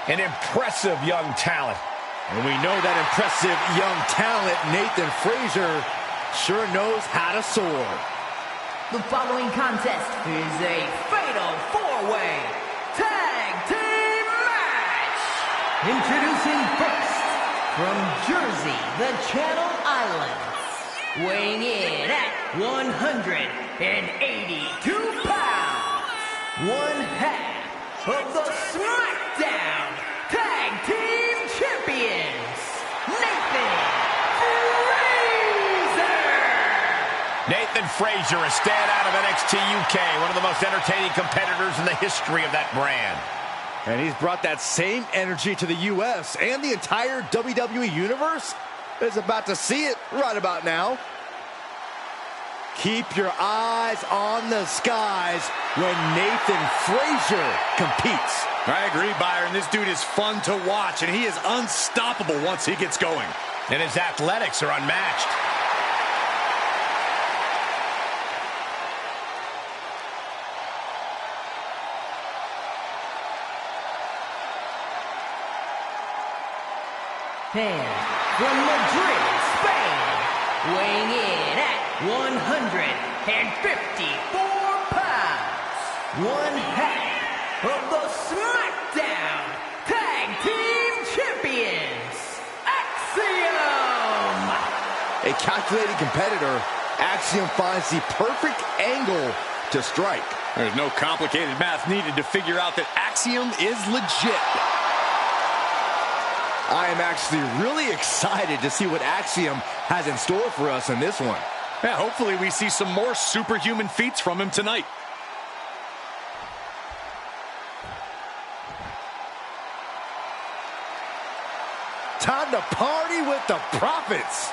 An impressive young talent. And we know that impressive young talent, Nathan Frazier, sure knows how to soar. The following contest is a fatal four-way tag team match. Introducing first, from Jersey, the Channel Islands, weighing in at 182 pounds, one half of the Smackdown Tag Team Champions, Nathan Frazier! Nathan Frazier, a standout of NXT UK, one of the most entertaining competitors in the history of that brand. And he's brought that same energy to the U.S. and the entire WWE Universe. Is about to see it right about now. Keep your eyes on the skies when Nathan Frazier competes. I agree, Byron. This dude is fun to watch, and he is unstoppable once he gets going. And his athletics are unmatched. And from Madrid, Spain, weighing in at 154 pounds, one half of the Smackdown Tag Team Champions, Axiom! A calculated competitor, Axiom finds the perfect angle to strike. There's no complicated math needed to figure out that Axiom is legit. I am actually really excited to see what Axiom has in store for us in this one. Yeah, hopefully we see some more superhuman feats from him tonight. Time to party with the Prophets.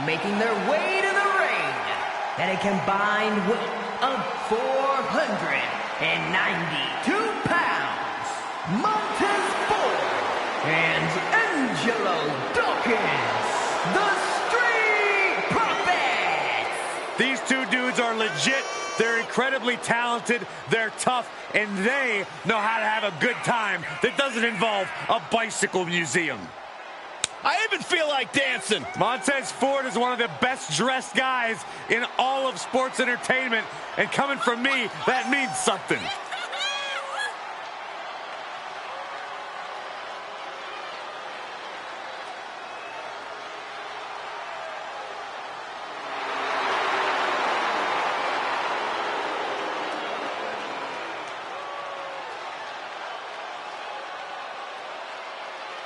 Making their way to the ring at a combined weight of 492 pounds, Montez Ford and Angelo Dawkins, the Street Profits! These two dudes are legit. They're incredibly talented, they're tough, and they know how to have a good time that doesn't involve a bicycle museum. I even feel like dancing. Montez Ford is one of the best dressed guys in all of sports entertainment, and coming from me, that means something.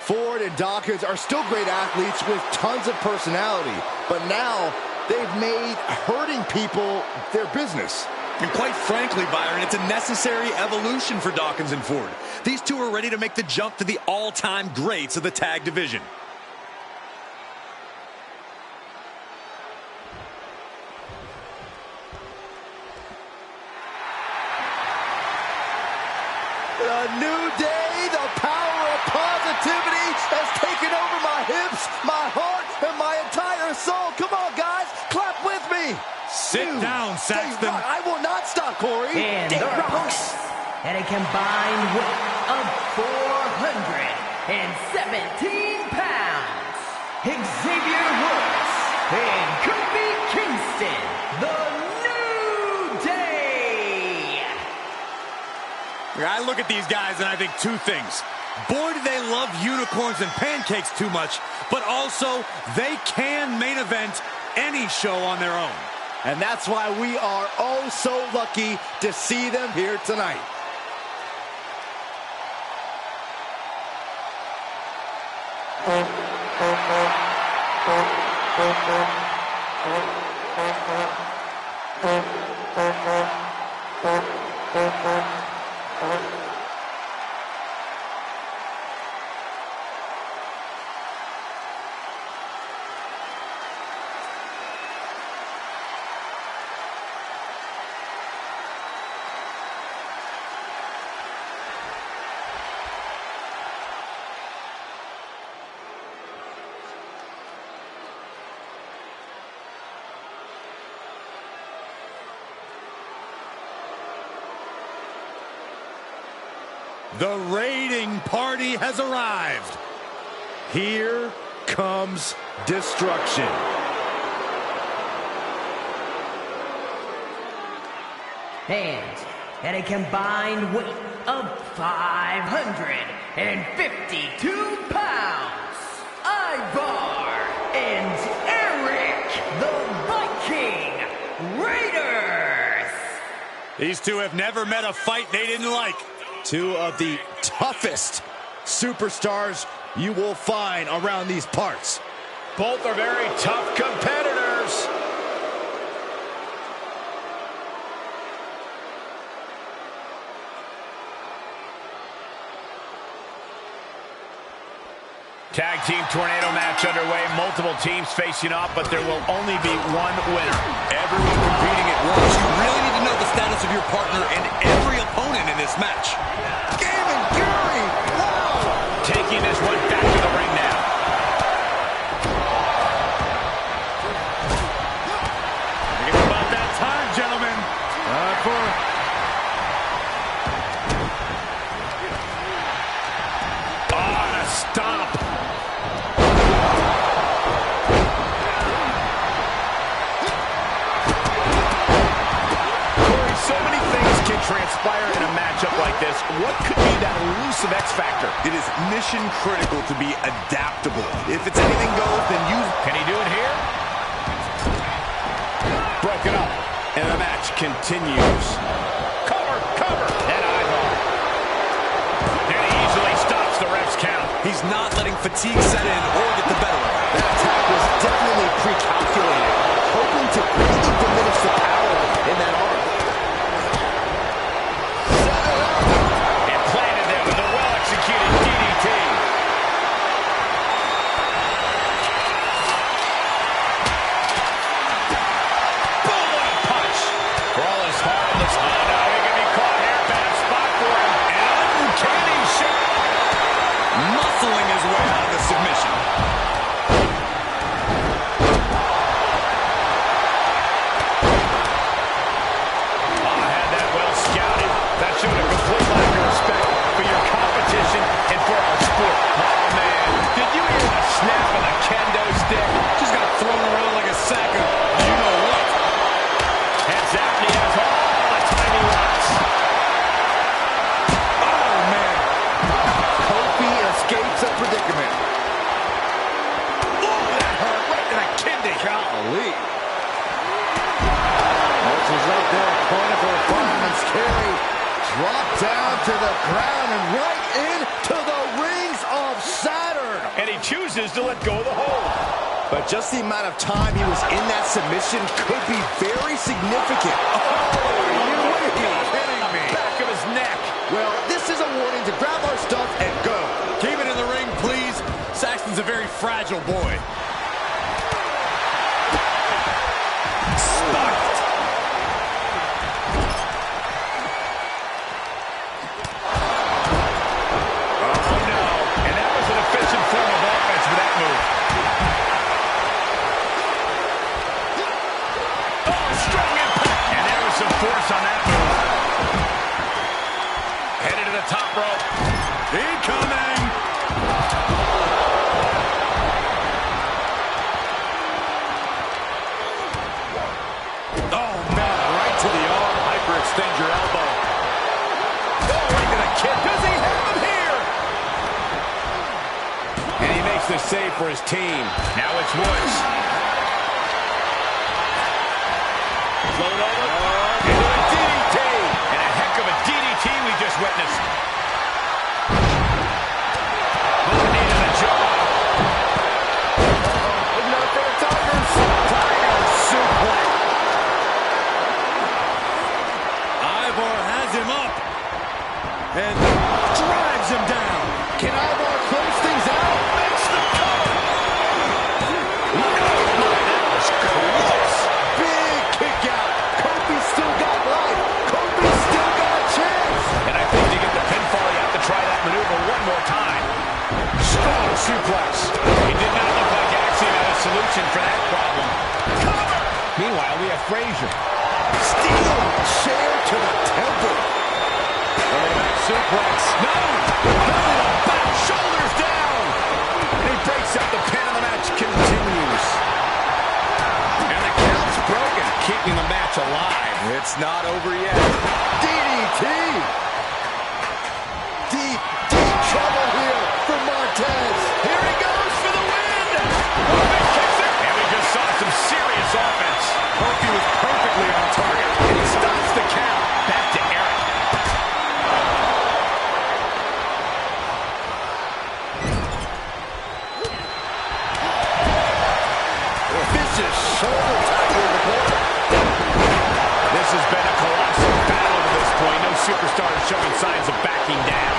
Ford and Dawkins are still great athletes with tons of personality, but now they've made hurting people their business. And quite frankly, Byron, it's a necessary evolution for Dawkins and Ford. These two are ready to make the jump to the all-time greats of the tag division. A new day, the power of positivity has taken over my hips, my heart, and my entire soul. Come on, guys, clap with me. Sit down, Saxton. I will not stop, Corey. And their opponents at a combined weight of 417 pounds, Xavier Woods and Kofi Kingston, the New Day. I look at these guys and I think two things. Boy, do they love unicorns and pancakes too much, but also they can main event any show on their own. And that's why we are oh so lucky to see them here tonight. The raiding party has arrived. Here comes destruction. And at a combined weight of 552 pounds, Ivar and Eric the Viking Raiders. These two have never met a fight they didn't like. Two of the toughest superstars you will find around these parts. Both are very tough competitors. Tag team tornado match underway. Multiple teams facing off, but there will only be one winner. Everyone competing at once. You really need to know the status of your partner and every opponent in this match. Game and Fury! Wow! Taking this one back to the ring now. I think it's about that time, gentlemen. Stomp. Corey, so many things can transpire in a matchup like this. What could be that elusive X factor? It is mission critical to be adaptable. If it's anything goes, then you... Can he do it here? Broken up. And the match continues. Cover, cover. And Ivar. And he easily stops the ref's count. He's not letting fatigue set in or get the better of him. That attack was definitely pre-calculated, hoping to greatly diminish the power in that arm. And planted there with a well-executed DDT. Boom, what a punch. For all his heart, it looks hot. Now he can be caught here. Bad spot for him. And uncanny shot. Muscling his way out of the submission. I had that well scouted. That showed a complete lack of respect for your competition and for our sport. Oh, man. Did you hear the snap of the kendo stick? Just got thrown around like a sack of you-know-what. Heads out, and he has all the time he wants. Oh, man. Kofi escapes a predicament. Ooh, that hurt right to the kidney. Golly. Motion's right there, pointed for a fireman's carry. Drop down to the ground and right into the rings of Saturn. And he chooses to let go of the hold. But just the amount of time he was in that submission could be very significant. Oh, Are you kidding me? Back of his neck. well, this is a warning to grab our stuff and go. Keep it in the ring, please. Saxton's a very fragile boy. Spiked. Oh, no. And that was an efficient form of offense for that move. Oh, strong impact. And there was some force on that move. Headed to the top rope. Incoming! Oh, man, right to the arm. Hyperextend your elbow. Oh, right to the kid. Does he have him here? And he makes the save for his team. Now it's Woods. Float over. Into a DDT. And a heck of a DDT we just witnessed. With the knee to the jaw. Looking out for the Tigers. Tiger suplex. Ivar has him up and drives him down. Can Ivar close things out? Makes the cover. That was close. Big kick out. Kofi still got life. Kofi still got a chance. And I think to get the pinfall, you have to try that maneuver one more time. Strong suplex. He did not look like Axiom had a solution for that problem. Cover. Meanwhile, we have Frazier. Steel chair to the temple. Back suplex. No! Back, shoulders down! And he breaks up the pin and the match continues. And the count's broken, keeping the match alive. It's not over yet. DDT! Deep, deep trouble here for Montez. Here he goes for the win! Robin kicks it! And we just saw some serious offense. Kofi was perfectly on target. And he stops the count. Back to Eric. Vicious shoulder tackle in the corner. This has been a colossal battle to this point. No superstar is showing signs of backing down.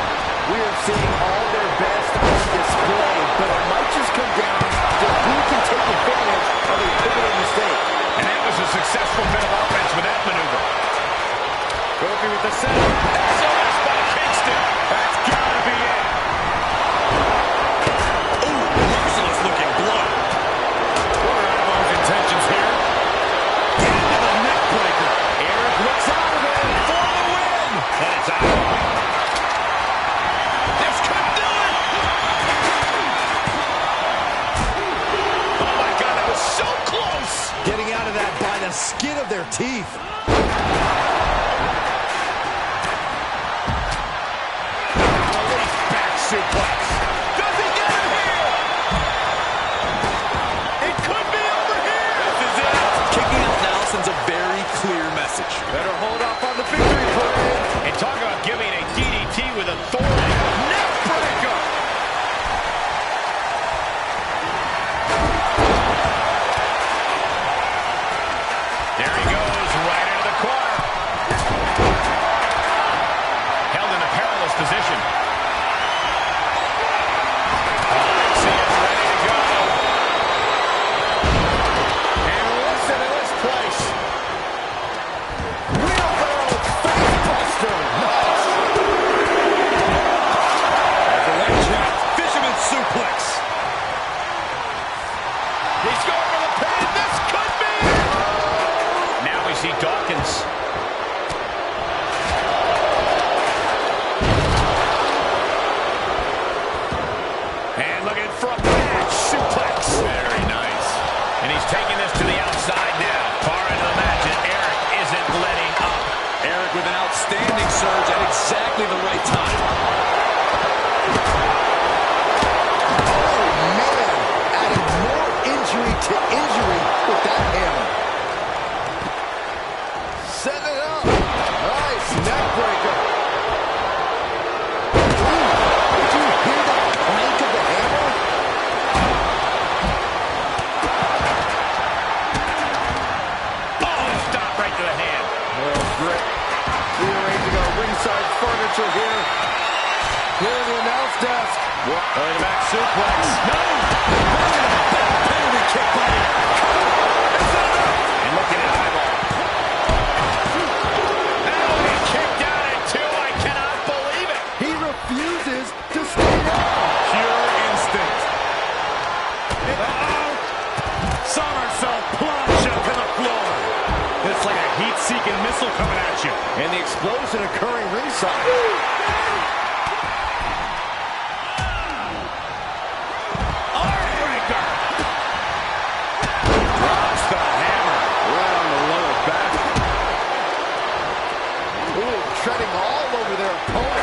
We are seeing all their best on display, but it might just come down to who can take advantage of a pivotal mistake. And that was a successful bit of offense with that maneuver. Kofi with the setup. SOS by Kingston. That's gotta be it. Ooh, merciless looking blow. What are Adam's intentions here? Into the neck breaker. Eric looks out of it for the win. And it's out. This could do it. Oh my God, that was so close. Getting out of that by the skin of their teeth. Suplex. Does he get it here? It could be over here. This is it. Kicking out now sends a very clear message. Better hold off on the victory parade. And talk about giving a DDT with authority. Neck breaker. There he goes, right into the corner. Held in a perilous position. Dawkins. And looking for a back suplex. Very nice. And he's taking this to the outside now. Far into the match, and Eric isn't letting up. Eric with an outstanding surge at exactly the right time. Oh, man. Adding more injury to injury with that hammer. Set it up. Nice neck breaker. Ooh, did you hear that clank of the hammer? Oh, stop right to the hand. Well, great. Rearranging our ringside furniture here. Here in the announce desk. Going back suplex. No! Penalty kick by Eric. And looking at eyeball. Kicked out at two. I cannot believe it. He refuses to stay down. Pure instinct. Somersault plunge to the floor. It's like a heat-seeking missile coming at you. And the explosion occurring ringside. Armbreaker. Drops the hammer. Right on the lower back. Ooh, treading all over their opponent.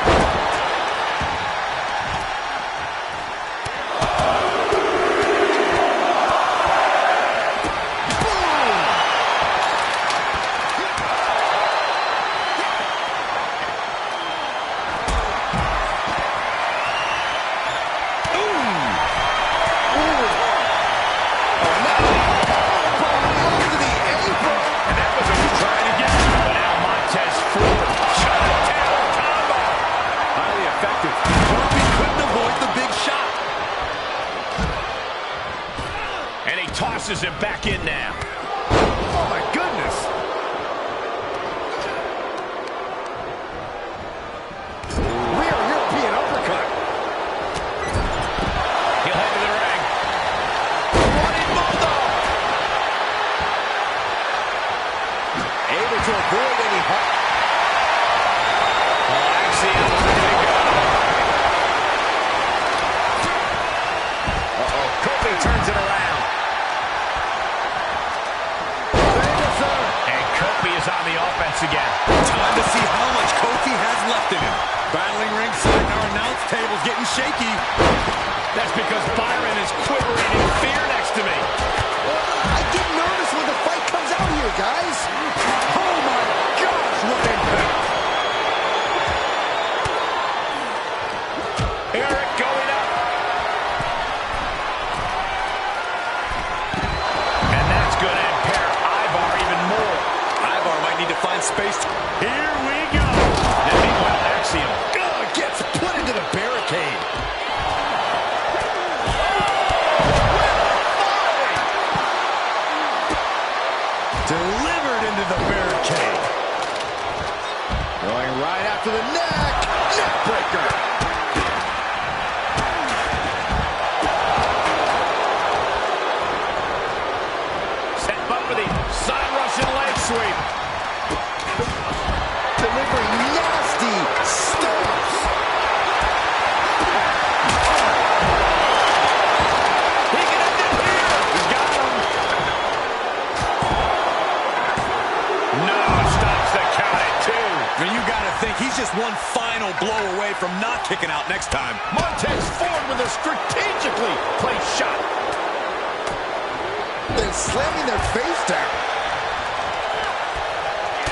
Tosses him back in now. Oh, my goodness. Rear European uppercut. He'll head to the ring. Running bulldog. Able to avoid any harm. offense again. Time to see how much Kofi has left in him. Battling ringside, our announce table's getting shaky. That's because Byron is quivering in fear next to me. I get nervous when the fight comes out here, guys. Oh my gosh, what impact. Eric going up. And that's going to impair Ivar even more. Ivar might need to find space. Here we go. And meanwhile, Axiom gets put into the barricade. Delivered into the barricade. Going right after the neck. Neck breaker. Set him up for the side Russian leg sweep. Delivering nasty stomps. He can end it here. He's got him. No, stops the count at 2. And you got to think he's just one final blow away from not kicking out next time. Montez Ford with a strategically placed shot. Then slamming their face down.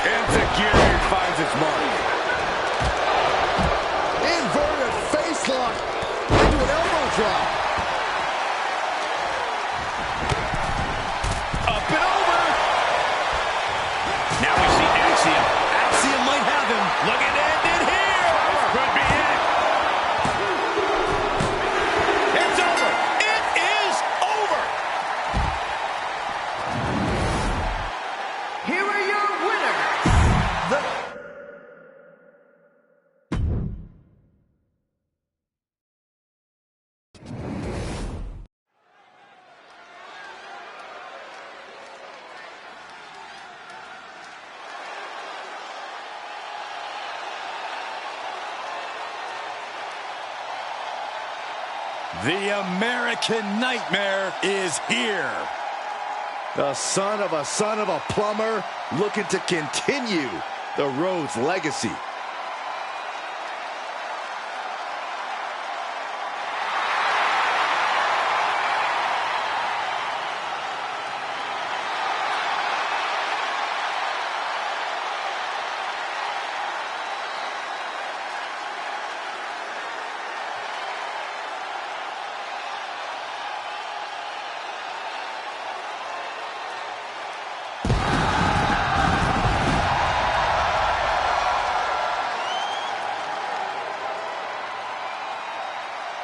Enzuigiri finds its mark. Inverted face lock into an elbow drop. Up and over. Now we see Axiom. Axiom might have him. Looking to end it here. This could be it. It's over. It is over. Here are your winners. The American Nightmare is here. The son of a plumber looking to continue the Rhodes legacy.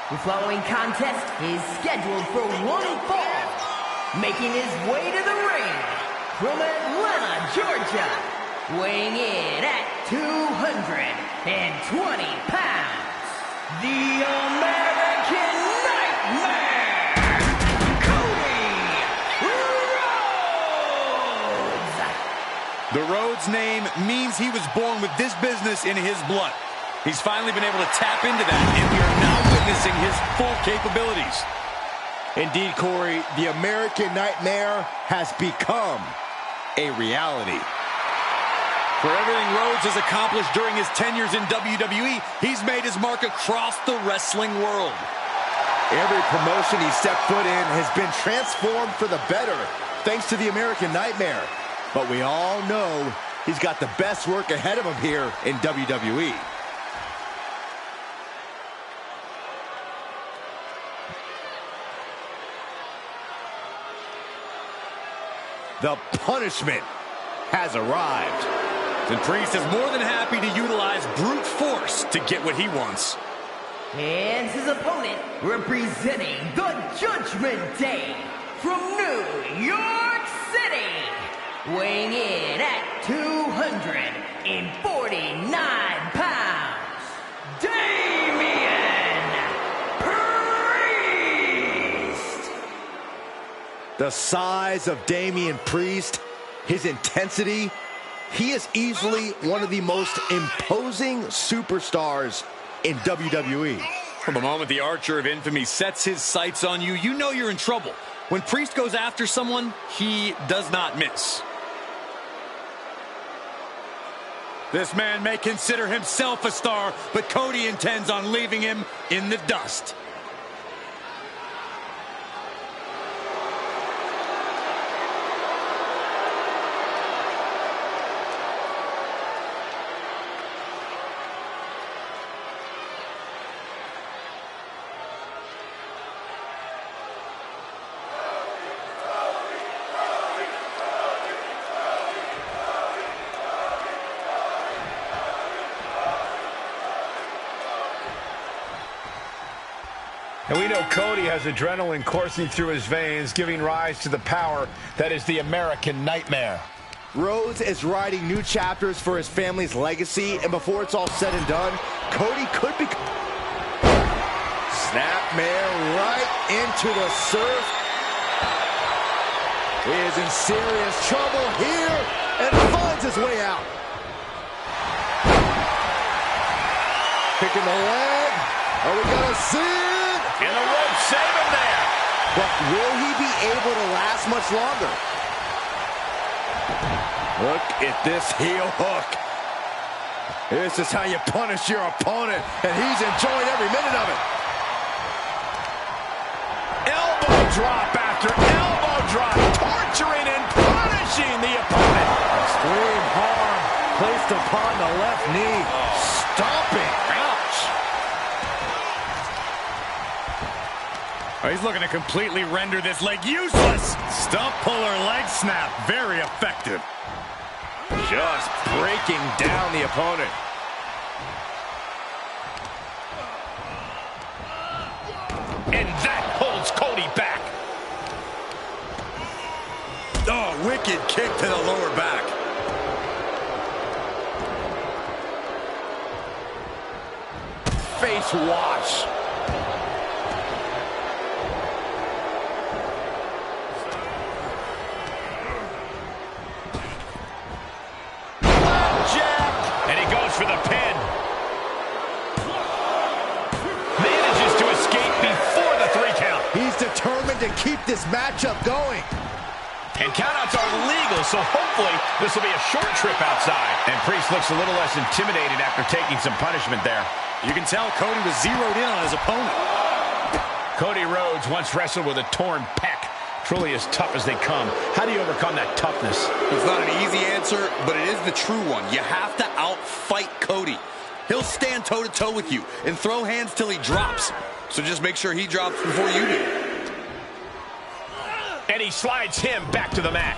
The following contest is scheduled for one fall. Making his way to the ring from Atlanta, Georgia, weighing in at 220 pounds, the American Nightmare, Cody Rhodes. The Rhodes name means he was born with this business in his blood. He's finally been able to tap into that, and we are now witnessing his full capabilities. Indeed, Corey, the American Nightmare has become a reality. For everything Rhodes has accomplished during his tenures in WWE, he's made his mark across the wrestling world. Every promotion he stepped foot in has been transformed for the better, thanks to the American Nightmare. But we all know he's got the best work ahead of him here in WWE. The punishment has arrived. And Priest is more than happy to utilize brute force to get what he wants. And his opponent, representing the Judgment Day from New York City, weighing in at 249 pounds, Damian Priest! The size of Damian Priest, his intensity, he is easily one of the most imposing superstars in WWE. From the moment the Archer of Infamy sets his sights on you, you know you're in trouble. When Priest goes after someone, he does not miss. This man may consider himself a star, but Cody intends on leaving him in the dust. And we know Cody has adrenaline coursing through his veins, giving rise to the power that is the American Nightmare. Rhodes is writing new chapters for his family's legacy, and before it's all said and done, Cody could be... Snapmare right into the surf. He is in serious trouble here, and finds his way out. Kicking the leg. Are we going to see it? And the rope save him there. But will he be able to last much longer? Look at this heel hook. This is how you punish your opponent, and he's enjoying every minute of it. Elbow drop after elbow drop, torturing and punishing the opponent. Extreme harm placed upon the left knee. Stomping. Ouch. Oh, he's looking to completely render this leg useless. Stump puller leg snap. Very effective. Just breaking down the opponent. And that holds Cody back. Oh, wicked kick to the lower back. Face wash. And he goes for the pin. Manages to escape before the 3 count. He's determined to keep this matchup going. And countouts are legal, so hopefully this will be a short trip outside. And Priest looks a little less intimidated after taking some punishment there. You can tell Cody was zeroed in on his opponent. Cody Rhodes once wrestled with a torn pec. Truly as tough as they come. How do you overcome that toughness? It's not an easy answer, but it is the true one. You have to outfight Cody. He'll stand toe-to-toe with you and throw hands till he drops. So just make sure he drops before you do. And he slides him back to the mat.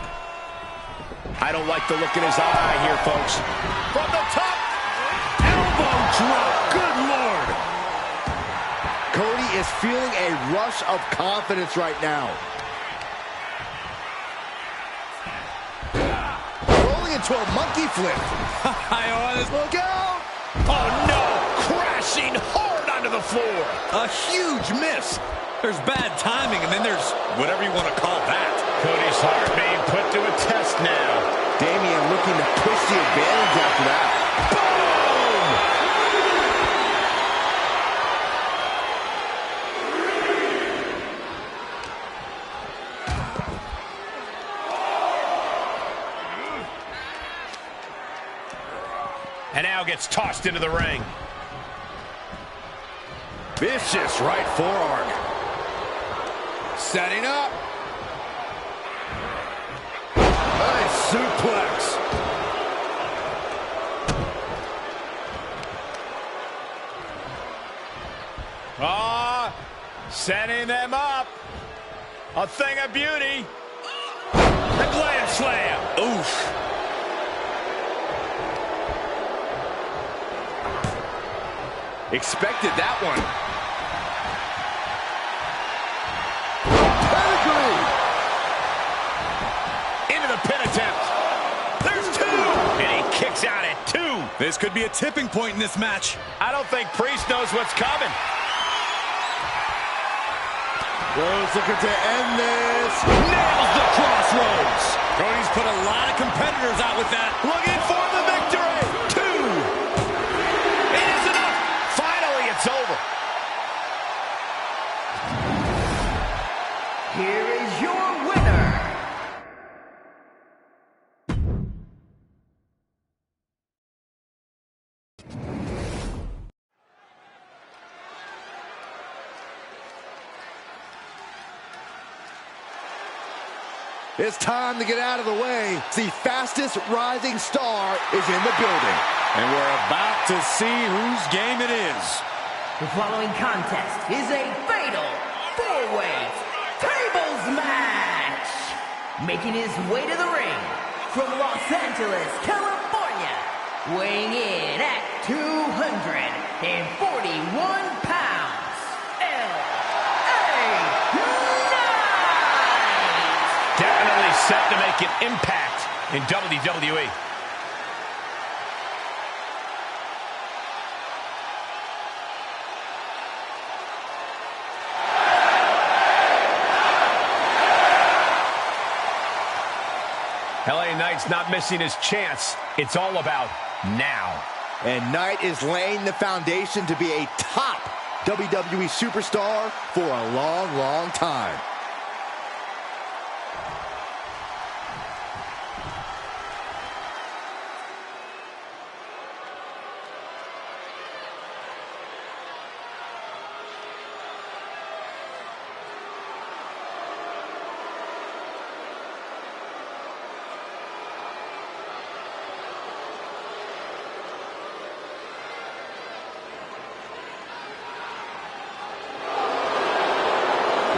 I don't like the look in his eye here, folks. From the top. Elbow drop. Good Lord. Cody is feeling a rush of confidence right now. Rolling into a monkey flip. Look out. Oh, no. Crashing hard onto the floor. A huge miss. There's bad timing, and then there's whatever you want to call that. Cody's heart being put to a test now. Damian looking to push the advantage after that. And now gets tossed into the ring. Vicious right forearm. Setting up. Nice suplex. Setting them up. A thing of beauty. The glam slam. Oof. Expected that one. Pedigree. Into the pin attempt. There's 2. And he kicks out at 2. This could be a tipping point in this match. I don't think Priest knows what's coming. Rhodes looking to end this. Nails the crossroads. Cody's put a lot of competitors out with that. Looking for the victory. 2. It is enough. Finally, it's over. Here is your It's time to get out of the way. The fastest rising star is in the building. And we're about to see whose game it is. The following contest is a fatal four-way tables match. Making his way to the ring from Los Angeles, California, weighing in at 241 pounds, L.A. Knight. Definitely set to make an impact in WWE. LA Knight's not missing his chance. It's all about now. And Knight is laying the foundation to be a top WWE superstar for a long, long time.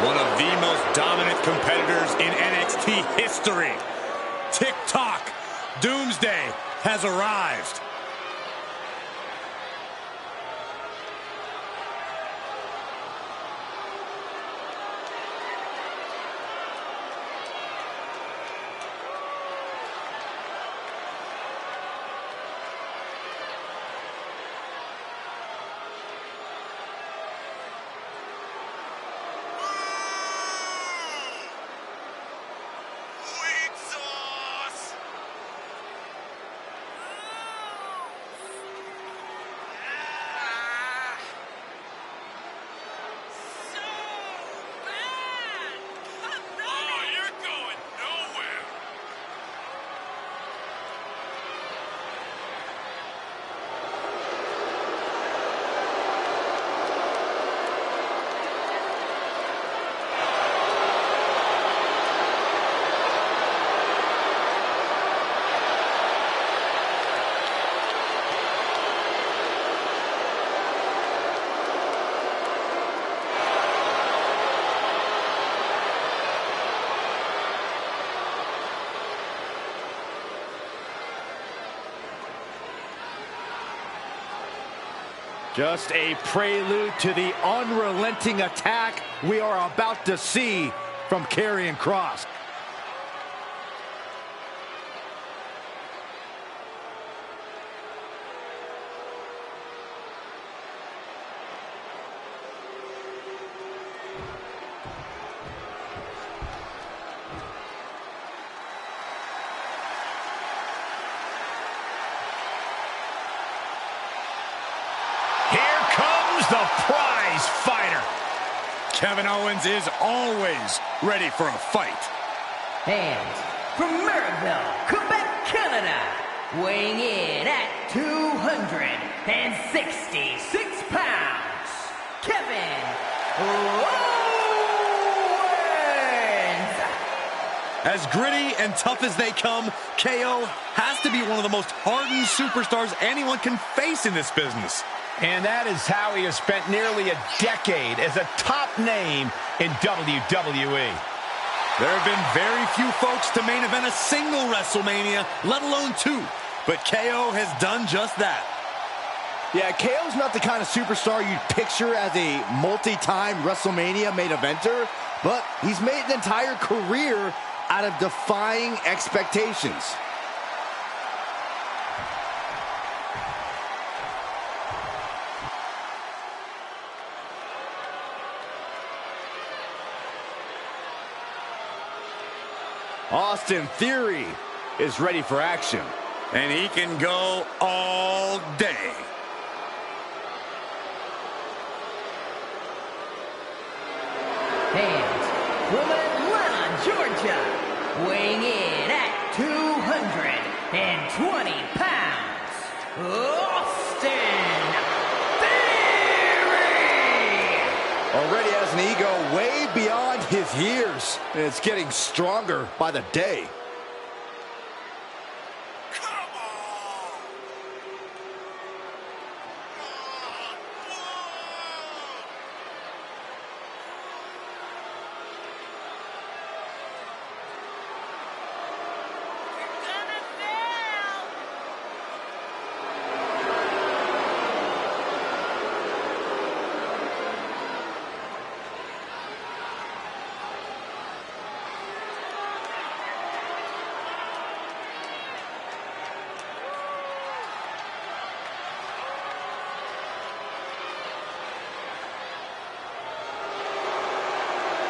One of the most dominant competitors in NXT history. Tick-tock, Doomsday has arrived. Just a prelude to the unrelenting attack we are about to see from Karrion Kross. The prize fighter. Kevin Owens is always ready for a fight. And from Marieville, Quebec, Canada, weighing in at 266 pounds, Kevin Owens. As gritty and tough as they come, KO has to be one of the most hardened superstars anyone can face in this business. And that is how he has spent nearly a decade as a top name in WWE. There have been very few folks to main event a single WrestleMania, let alone two. But KO has done just that. Yeah, KO's not the kind of superstar you'd picture as a multi-time WrestleMania main eventer, but he's made an entire career out of defying expectations. Austin Theory is ready for action. And he can go all day. And from Atlanta, Georgia, weighing in at 220 pounds, Austin Theory! Already has an ego way beyond his with years, and it's getting stronger by the day.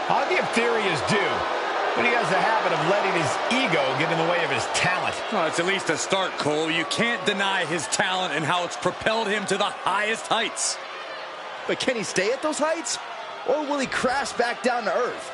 I'll give Theory his due, but he has a habit of letting his ego get in the way of his talent. Well, it's at least a start, Cole. You can't deny his talent and how it's propelled him to the highest heights. But can he stay at those heights? Or will he crash back down to earth?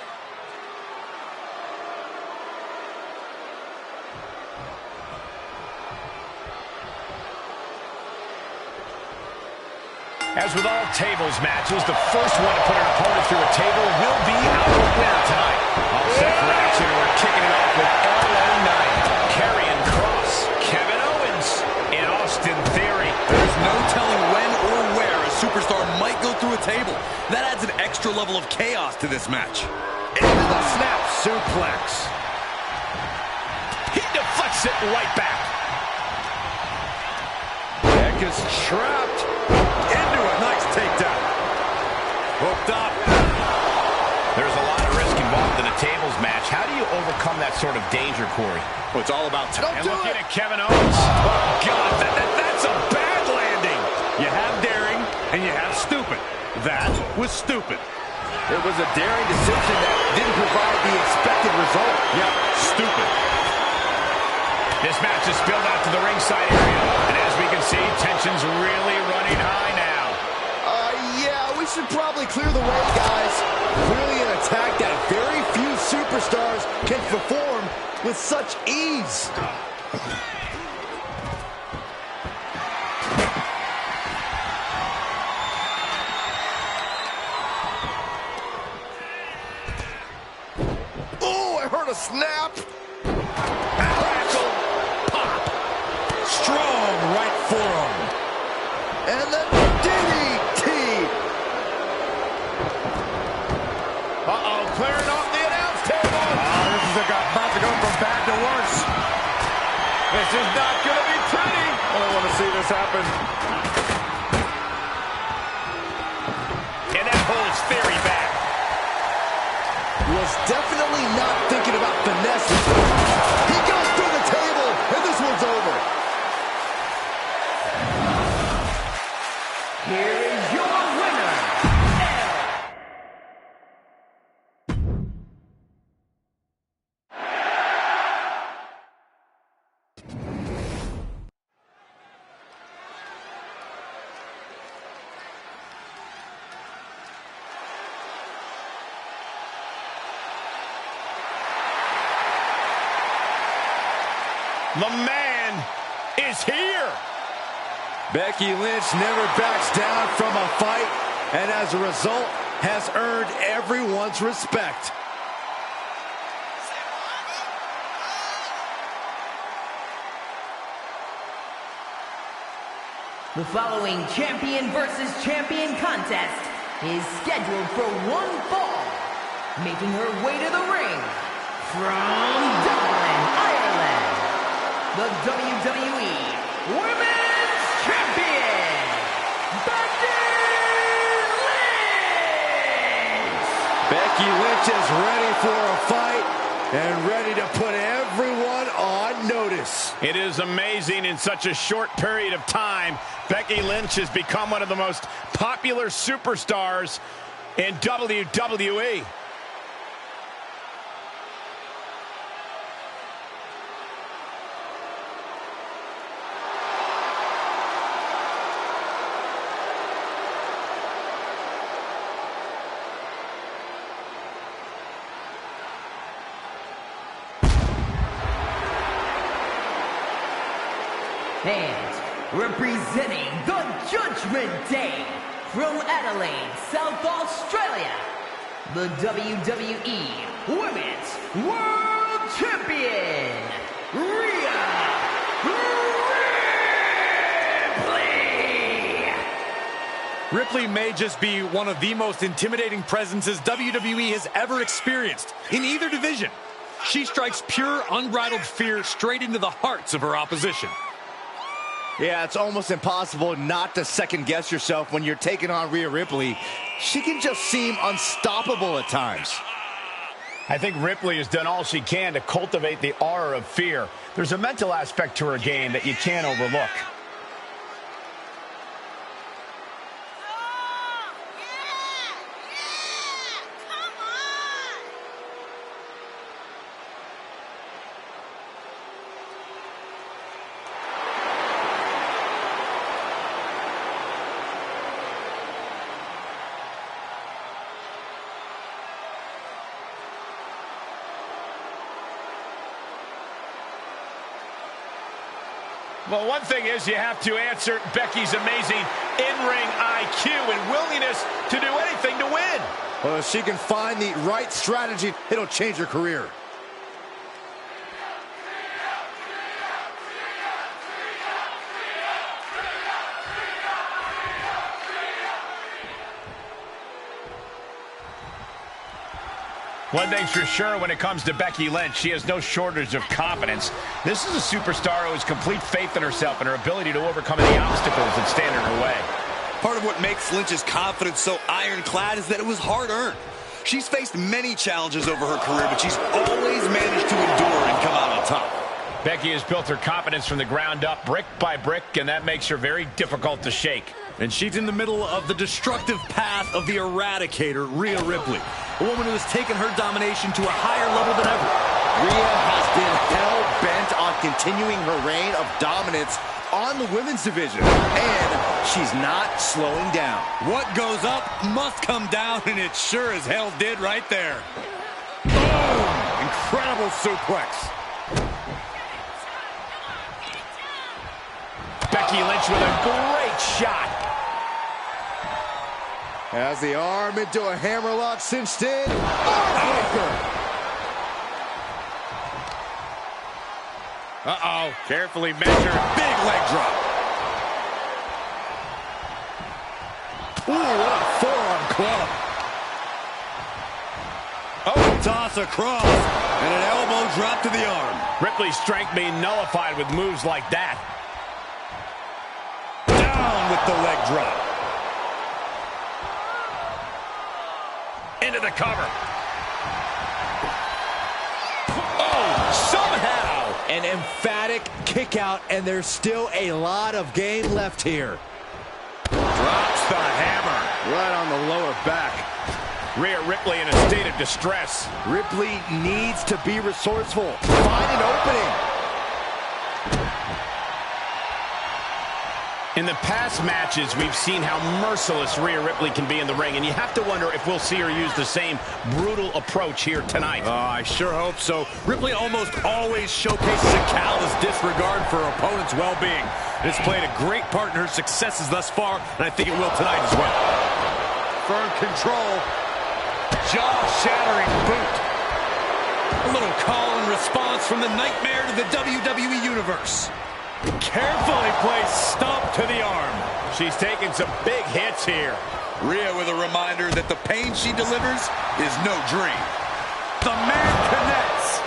As with all tables matches, the first one to put an opponent through a table will be our winner tonight. All set for action, we're kicking it off with LA Knight, Karrion Kross, Kevin Owens, and Austin Theory. There's no telling when or where a superstar might go through a table. That adds an extra level of chaos to this match. Into the snap suplex. He deflects it right back. Beck is trapped. Into a nice takedown. Hooked up. There's a lot of risk involved in a tables match. How do you overcome that sort of danger, Corey? Well, it's all about time. And looking at Kevin Owens. Oh, God, that's a bad landing. You have daring and you have stupid. That was stupid. It was a daring decision that didn't provide the expected result. Yep, stupid. This match is spilled out to the ringside area. And as we can see, tension's really running high now. Yeah, we should probably clear the way, guys. Clearly an attack that very few superstars can perform with such ease. Oh, I heard a snap. Strong right forearm. And then DDT. Uh-oh, clearing off the announce table. This is about to go from bad to worse. This is not going to be pretty. I don't want to see this happen. And that holds Theory back. Was definitely not thinking about finesse. He goes through the table, and this one's over. Here is your winner, The man is here. Becky Lynch never backs down from a fight, and as a result, has earned everyone's respect. The following champion versus champion contest is scheduled for one fall. Making her way to the ring from Dublin, Ireland, the WWE Women's Champion, Becky Lynch! Becky Lynch is ready for a fight and ready to put everyone on notice. It is amazing in such a short period of time. Becky Lynch has become one of the most popular superstars in WWE. And representing the Judgment Day from Adelaide, South Australia, the WWE Women's World Champion, Rhea Ripley! Ripley may just be one of the most intimidating presences WWE has ever experienced in either division. She strikes pure, unbridled fear straight into the hearts of her opposition. Yeah, it's almost impossible not to second-guess yourself when you're taking on Rhea Ripley. She can just seem unstoppable at times. I think Ripley has done all she can to cultivate the aura of fear. There's a mental aspect to her game that you can't overlook. Well, one thing is you have to answer Becky's amazing in-ring IQ and willingness to do anything to win. Well, if she can find the right strategy, it'll change her career. One thing's for sure when it comes to Becky Lynch, she has no shortage of confidence. This is a superstar who has complete faith in herself and her ability to overcome any obstacles that stand in her way. Part of what makes Lynch's confidence so ironclad is that it was hard-earned. She's faced many challenges over her career, but she's always managed to endure and come out on top. Becky has built her confidence from the ground up, brick by brick, and that makes her very difficult to shake. And she's in the middle of the destructive path of the Eradicator, Rhea Ripley. A woman who has taken her domination to a higher level than ever. Rhea has been hell-bent on continuing her reign of dominance on the women's division, and she's not slowing down. What goes up must come down, and it sure as hell did right there. Boom! Incredible suplex. Becky Lynch with a great shot. Has the arm into a hammerlock cinched in. Armbreaker. Uh-oh. Carefully measured. Big leg drop. Ooh, what a forearm club. Oh, toss across. And an elbow drop to the arm. Ripley's strength being nullified with moves like that. Down with the leg drop. Into the cover. Oh, somehow. An emphatic kick out, and there's still a lot of game left here. Drops the hammer. Right on the lower back. Rhea Ripley in a state of distress. Ripley needs to be resourceful. Find an opening. In the past matches, we've seen how merciless Rhea Ripley can be in the ring, and you have to wonder if we'll see her use the same brutal approach here tonight. I sure hope so. Ripley almost always showcases a callous disregard for her opponent's well-being. It's played a great part in her successes thus far, and I think it will tonight as well. Firm control. Jaw-shattering boot. A little call and response from the nightmare to the WWE Universe. Carefully placed stomp to the arm. She's taking some big hits here. Rhea with a reminder that the pain she delivers is no dream. The man connects.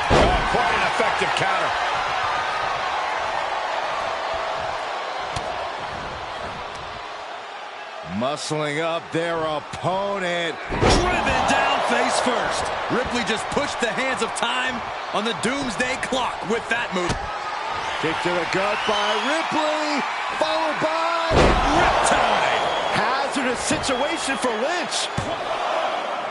Oh, quite an effective counter. Muscling up their opponent. Driven down face first. Ripley just pushed the hands of time on the doomsday clock with that move. Kick to the gut by Ripley, followed by Riptide. hazardous situation for Lynch.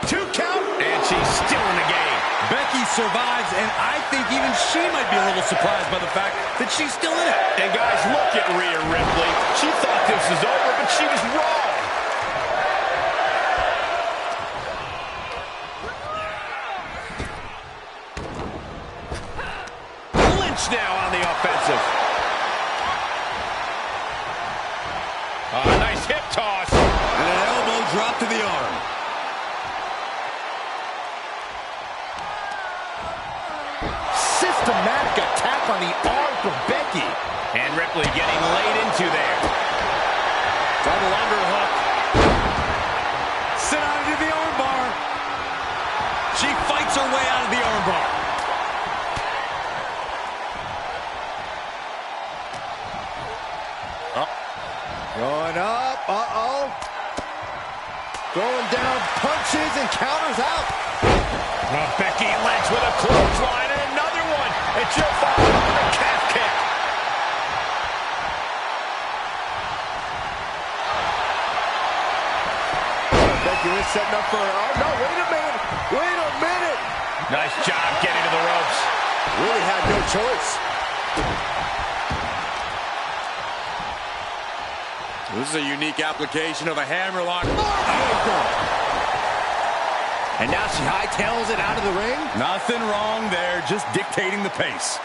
2 count, and she's still in the game. Becky survives, and I think even she might be a little surprised by the fact that she's still in it. And guys, look at Rhea Ripley. She thought this was over, but she was wrong. Lynch now on the offensive. to the arm. Systematic attack on the arm from Becky. And Ripley getting laid into there. Double underhook. Sit on into the armbar. She fights her way out of the armbar. Going up. Uh-oh. Throwing down punches and counters out. Becky Lynch with a clothesline and another one. And she'll follow up with a calf kick. Becky is setting up for her. Oh, no, wait a minute. Wait a minute. Nice job getting to the ropes. Really had no choice. This is a unique application of a hammerlock. And now she hightails it out of the ring. Nothing wrong there, just dictating the pace.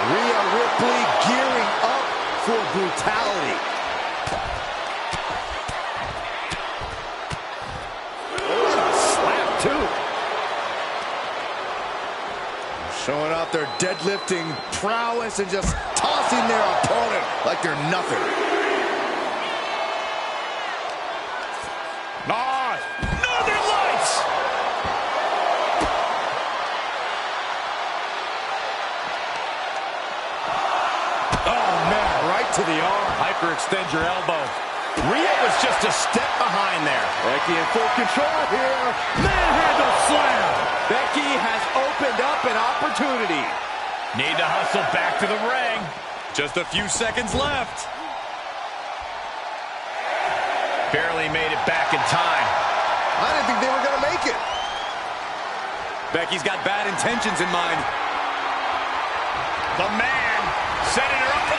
Rhea Ripley gearing up for brutality. Slap, too. Showing off their deadlifting prowess and just tossing their opponent like they're nothing. Northern Lights! Oh, man, right to the arm. Hyperextend your elbow. Rhea was just a step behind there. Becky in full control here. Manhandle slam. Becky has opened up an opportunity. Need to hustle back to the ring. Just a few seconds left. Barely made it back in time. I didn't think they were going to make it. Becky's got bad intentions in mind. The man setting her up.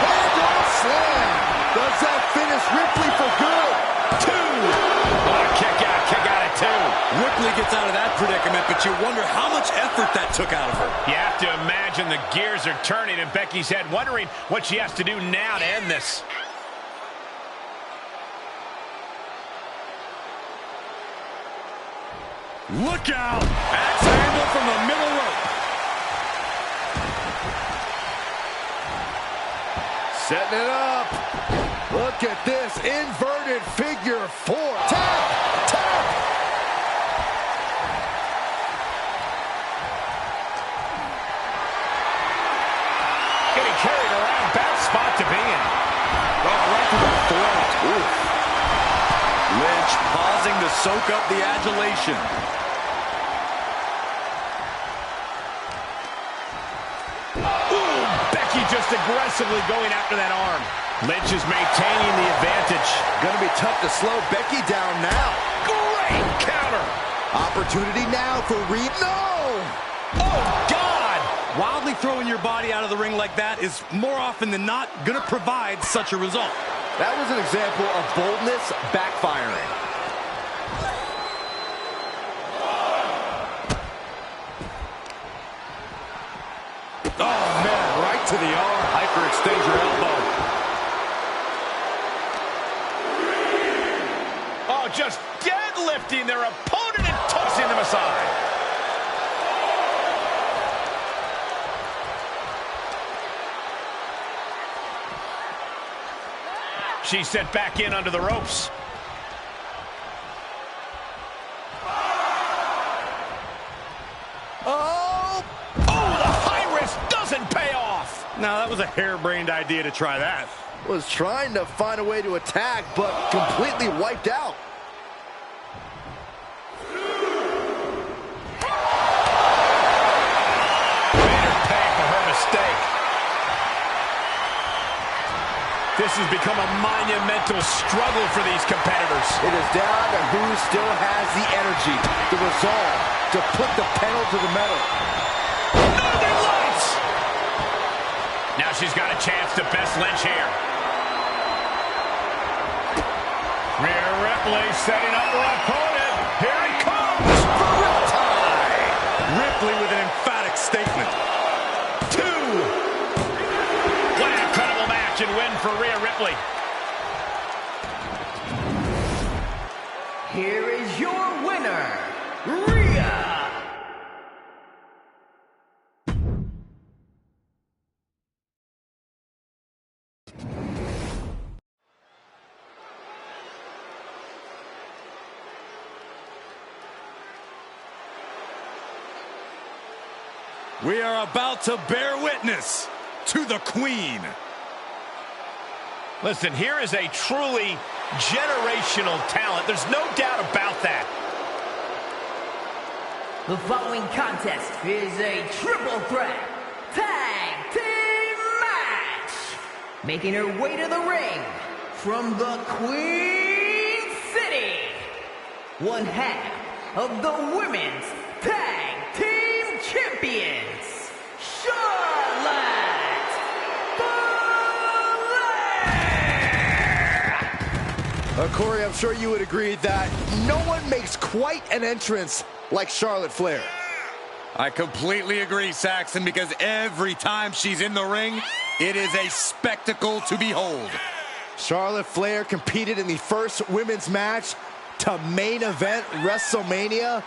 Handle slam. Does that finish Ripley for good? 2. What a kick out at 2. Ripley gets out of that predicament, but you wonder how much effort that took out of her. You have to imagine the gears are turning in Becky's head, wondering what she has to do now to end this. Look out! Axe handle from the middle rope. Setting it up. Look at this inverted figure 4. Tap! Tap! Getting carried around, bad spot to be in. Oh, right to the throat. Ooh. Lynch pausing to soak up the adulation. Becky just aggressively going after that arm. Lynch is maintaining the advantage. Gonna be tough to slow Becky down now. Great counter. Opportunity now for Rhea. No! Oh, God! Wildly throwing your body out of the ring like that is more often than not going to provide such a result. That was an example of boldness backfiring. Oh, man, right to the arm. Hyperextend your elbow. Oh, just deadlifting their opponent and tossing them aside. She's sent back in under the ropes. Oh! Oh, the high risk doesn't pay off. Now, that was a harebrained idea to try that. Was trying to find a way to attack, but completely wiped out. Made her pay for her mistake. This has become a monumental struggle for these competitors. It is down to who still has the energy, the resolve to put the pedal to the metal. Northern Lights! Now she's got a chance to best Lynch here. Rhea Ripley setting up her opponent. Here it comes for Riptide. Ripley with an emphatic statement. 2. match and win for Rhea Ripley. Here is your winner, Rhea. We are about to bear witness to the Queen. Listen, here is a truly generational talent. There's no doubt about that. The following contest is a triple threat tag team match. Making her way to the ring from the Queen City, one half of the Women's Tag Team Champions, Charlotte Flair. Corey, I'm sure you would agree that no one makes quite an entrance like Charlotte Flair. I completely agree, Saxton, because every time she's in the ring, it is a spectacle to behold. Charlotte Flair competed in the first women's match to main event WrestleMania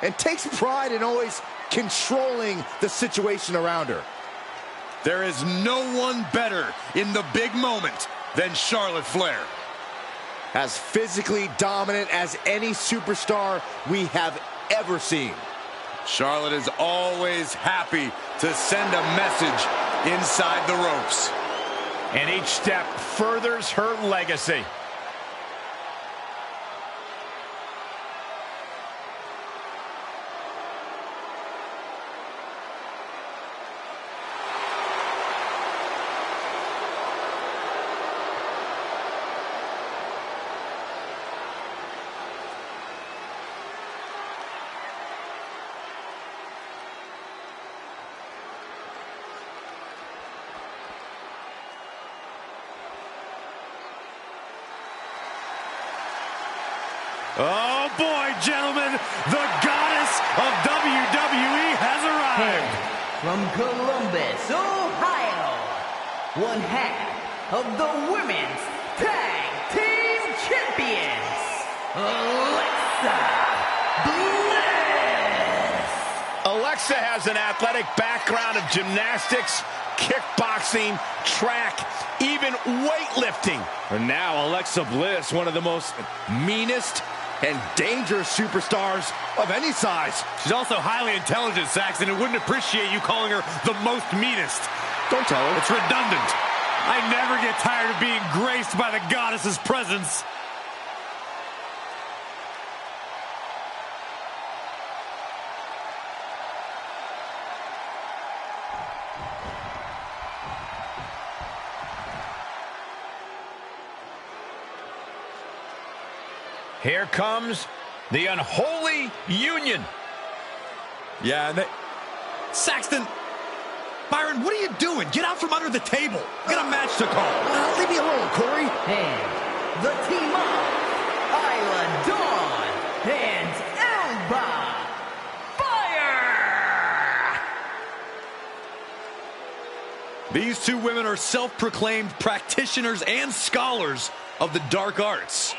and takes pride in always controlling the situation around her. There is no one better in the big moment than Charlotte Flair. As physically dominant as any superstar we have ever seen. Charlotte is always happy to send a message inside the ropes. And each step furthers her legacy. Oh boy, gentlemen, the goddess of WWE has arrived. From Columbus, Ohio, one half of the Women's Tag Team Champions, Alexa Bliss. Alexa has an athletic background of gymnastics, kickboxing, track, even weightlifting. And now Alexa Bliss, one of the most meanest and dangerous superstars of any size. She's also highly intelligent, Saxton, and wouldn't appreciate you calling her the most meanest. Don't tell her. It's redundant. I never get tired of being graced by the goddess's presence. Here comes the unholy union. Yeah, and Saxton, Byron, what are you doing? Get out from under the table. We got a match to call. leave me alone, Corey. And the team up, Isla Dawn and Elba Fire. These two women are self-proclaimed practitioners and scholars of the dark arts.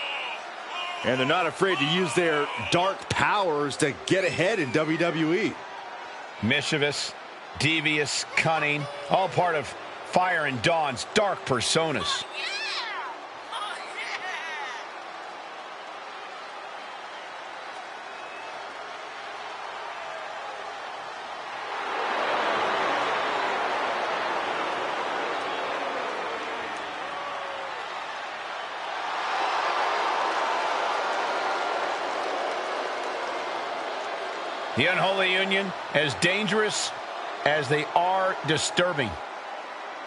And they're not afraid to use their dark powers to get ahead in WWE. Mischievous, devious, cunning, all part of Fire and Dawn's dark personas. The unholy union, as dangerous as they are disturbing.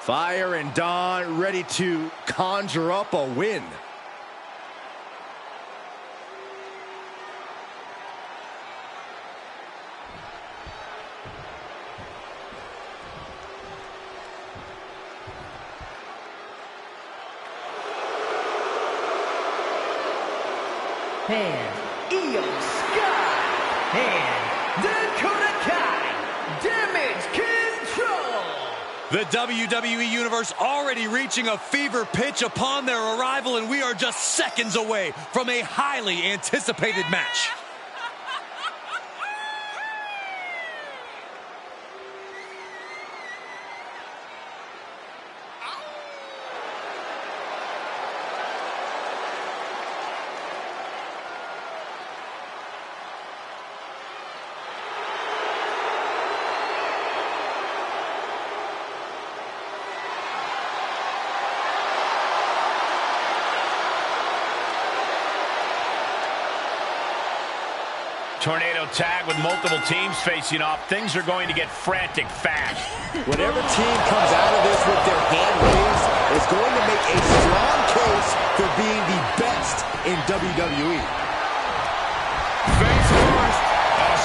Fire and Dawn ready to conjure up a win. And Io Sky and Dakota Kai, Damage Control. The WWE Universe already reaching a fever pitch upon their arrival, and we are just seconds away from a highly anticipated match. Tornado tag with multiple teams facing off. Things are going to get frantic fast. Whatever team comes out of this with their hand raised is going to make a strong case for being the best in WWE. Face first.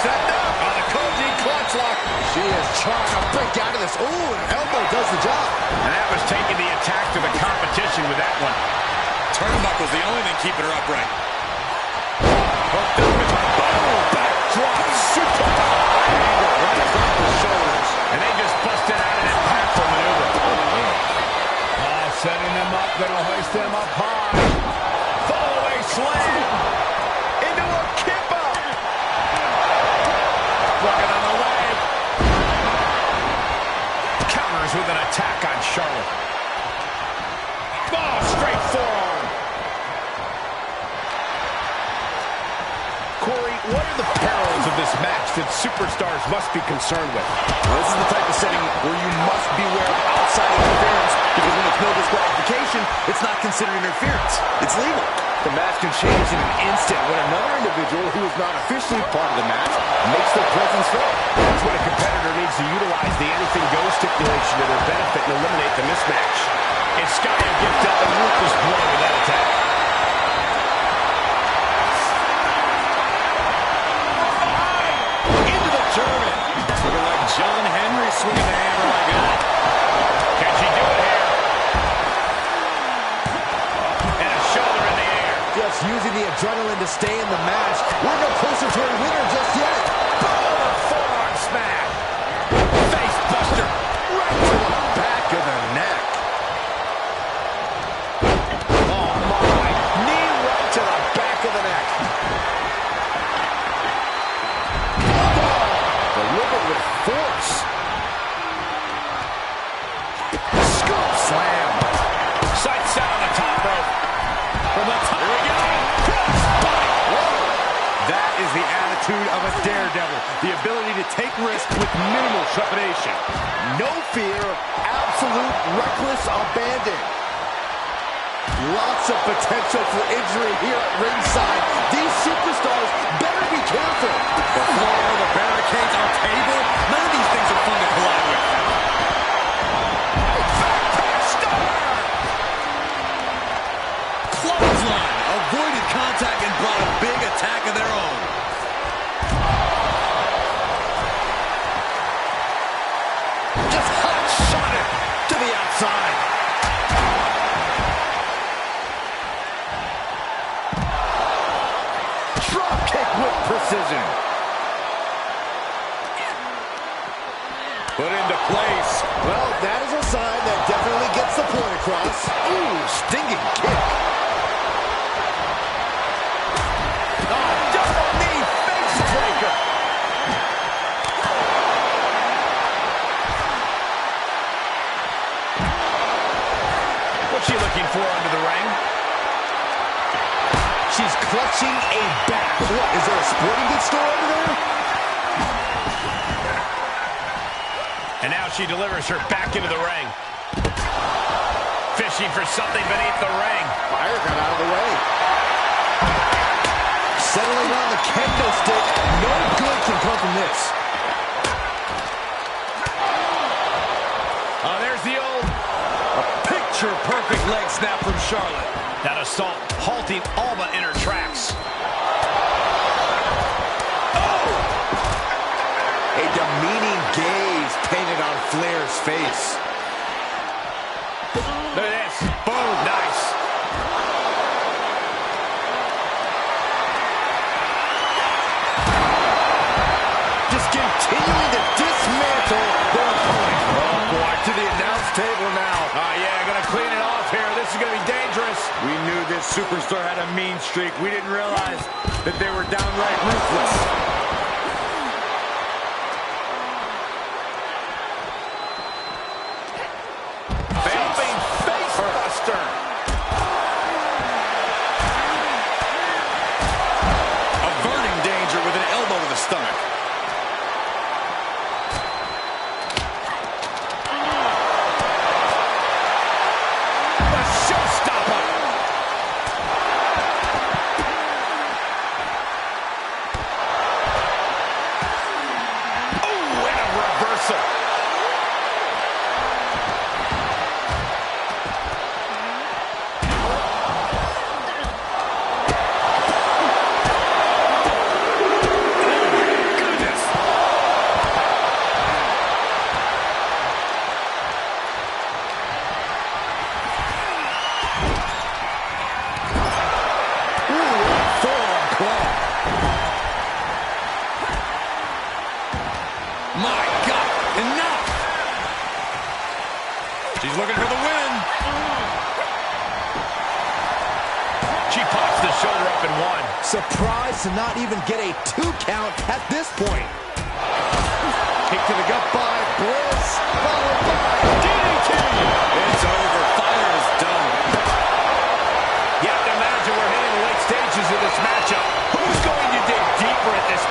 Set up on the cozy clutch lock. She is trying to break out of this. Ooh, an elbow does the job. And that was taking the attack to the competition with that one. Turnbuckle's the only thing keeping her upright. Hooked up with her boom. Backdrop super angle right across the shoulders. And they just busted out an impactful maneuver. Setting them up, gonna hoist them up high. Fallaway slam. Into a kippa. Working on the leg. Counters with an attack on Charlotte. Oh, straight forearm. Corey, what are the perils of this match that superstars must be concerned with? Well, this is the type of setting where you must beware of outside interference, because when it's no disqualification, it's not considered interference. It's legal. The match can change in an instant when another individual who is not officially part of the match makes their presence felt. That's when a competitor needs to utilize the anything goes stipulation to their benefit and eliminate the mismatch. And Sky gives up a ruthless blow with that attack. Into the German. Looking like John Henry swinging the hammer like that. Can she do it here? And a shoulder in the air. Just using the adrenaline to stay in the match. We're no closer to a winner just yet. Boom! Forearm smash. Face buster. Right to the back of the neck. Oh my. Knee right to the back of the neck. Delivered with force. Scoop slam. Sights set on the top rope. From the top. Here we go. That is the attitude of a daredevil. The ability to take risks with minimal trepidation. No fear, absolute reckless abandon. Lots of potential for injury here at ringside. These superstars better be careful. The floor, the barricades, our table. None of these things are fun to collide with. Clothesline. Avoided contact and brought a big attack of their own. Just hot shot it to the outside. Drop kick with precision. Put into place. Well, that is a sign that definitely gets the point across. Ooh, stinging kick. Double knee face breaker. What's she looking for under the ring? She's clutching a bat. What, is there a sporting goods store over there? And now she delivers her back into the ring. Fishing for something beneath the ring. Fire got out of the way. Settling on the kendo stick. No good can come from this. Oh, there's the old Picture-perfect leg snap from Charlotte. that assault halting Alba in her tracks. A demeaning gaze painted on Flair's face. Look at this. Boom. Nice. Just continuing to dismantle their opponent. Oh, boy. To the this. We knew this superstar had a mean streak. We didn't realize that they were downright ruthless. Jumping face buster. Averting danger with an elbow to the stomach. My God, enough! She's looking for the win. She pops the shoulder up in one. Surprised to not even get a 2 count at this point. Kick to the gut by Bliss, followed by DDT. It's over. Fire is done. You have to imagine we're hitting the late stages of this matchup. Who's going to dig deeper at this?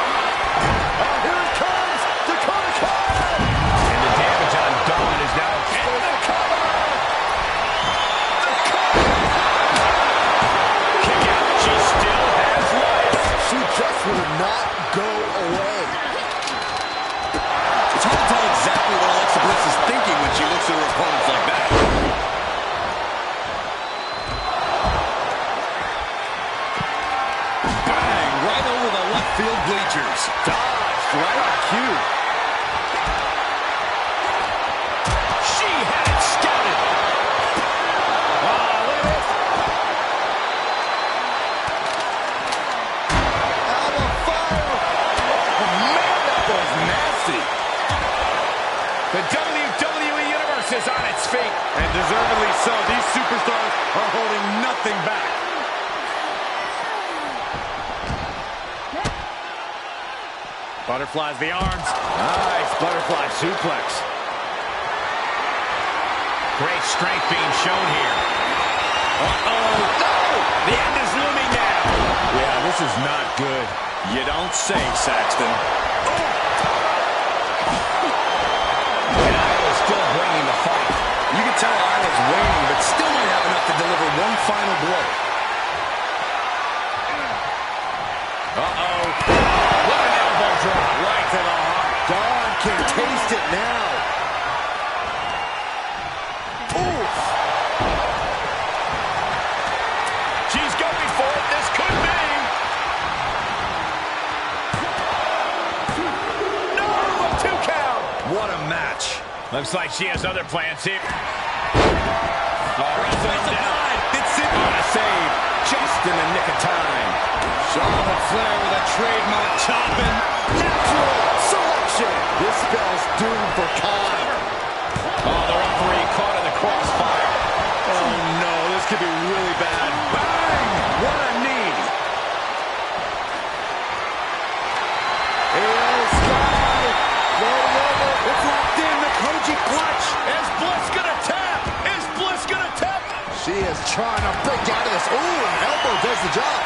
Oh, here it comes! Dakota Kai! And the damage on Dawn is now And the cover! The cover! kick out. She still has life. She just will not go away. It's hard to tell exactly what Alexa Bliss is thinking when she looks at her opponents like that. Bang! Right over the left field bleachers. Dodged right on cue. She had it scouted. Oh, look at this. Out of fire! Oh, man, that was nasty. The WWE Universe is on its feet. And deservedly so. These superstars are holding nothing back. Butterflies the arms. Nice butterfly suplex. Great strength being shown here. Uh-oh. No! The end is looming now. Yeah, this is not good. You don't say, Saxton. And Isla's still bringing the fight. You can tell Isla's waning, but still might have enough to deliver one final blow. Uh-oh. What an elbow drop right to the heart. Dawn can taste it now. Oof. She's going for it. This could be. No, a 2 count. What a match. Looks like she has other plans here. It's applied. It's in. On a save. Just in the nick of time. Charlotte Flair with a trademark chopping. Natural selection. This spell's doomed for Kai. Oh, the referee caught in the crossfire. Oh no, this could be really bad. Bang! What a knee. Here's Sky. Rolling over. It's locked in. The Koji clutch. Is Bliss gonna tap? Is Bliss gonna tap? She is trying to break out of this. Ooh, an elbow does the job.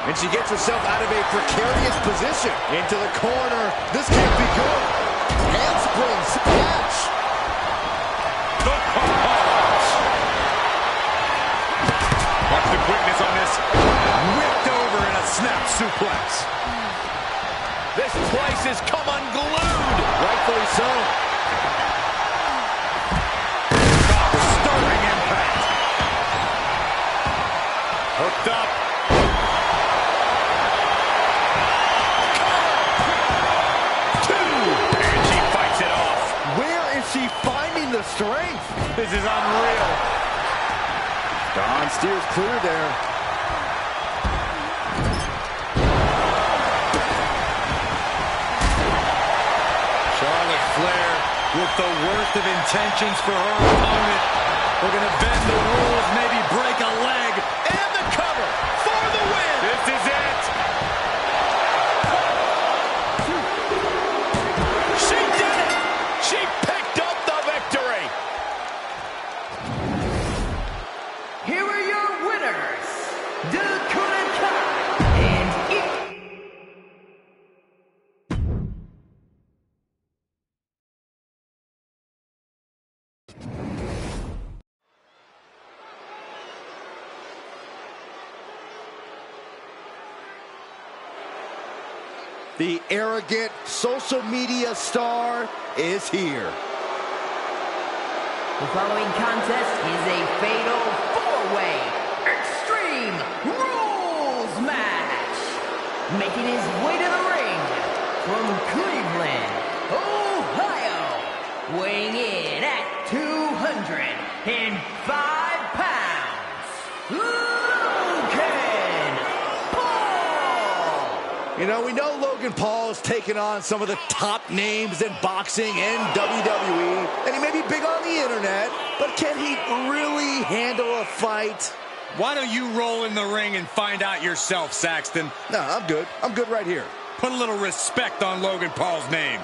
And she gets herself out of a precarious position. Into the corner. This can't be good. Handspring splash. Watch the quickness on this. Whipped over in a snap suplex. This place has come unglued. Rightfully so. Disturbing impact. Hooked up. She finding the strength. This is unreal. Dawn steers clear there. Charlotte Flair with the worst of intentions for her opponent. We're going to bend the rules, maybe break a leg. And the cover for the win. This is it. She did it! She picked up the victory! Here are your winners, Dakota and The arrogant social media star is here. The following contest is a fatal four-way Extreme Rules match. Making his way to the ring from Cleveland, Ohio, weighing in at 205 pounds, Logan Paul. You know, we know Logan Paul is taking on some of the top names in boxing and WWE, and he may be big on the internet, but can he really handle a fight? Why don't you roll in the ring and find out yourself, Saxton? No, I'm good. I'm good right here. Put a little respect on Logan Paul's name.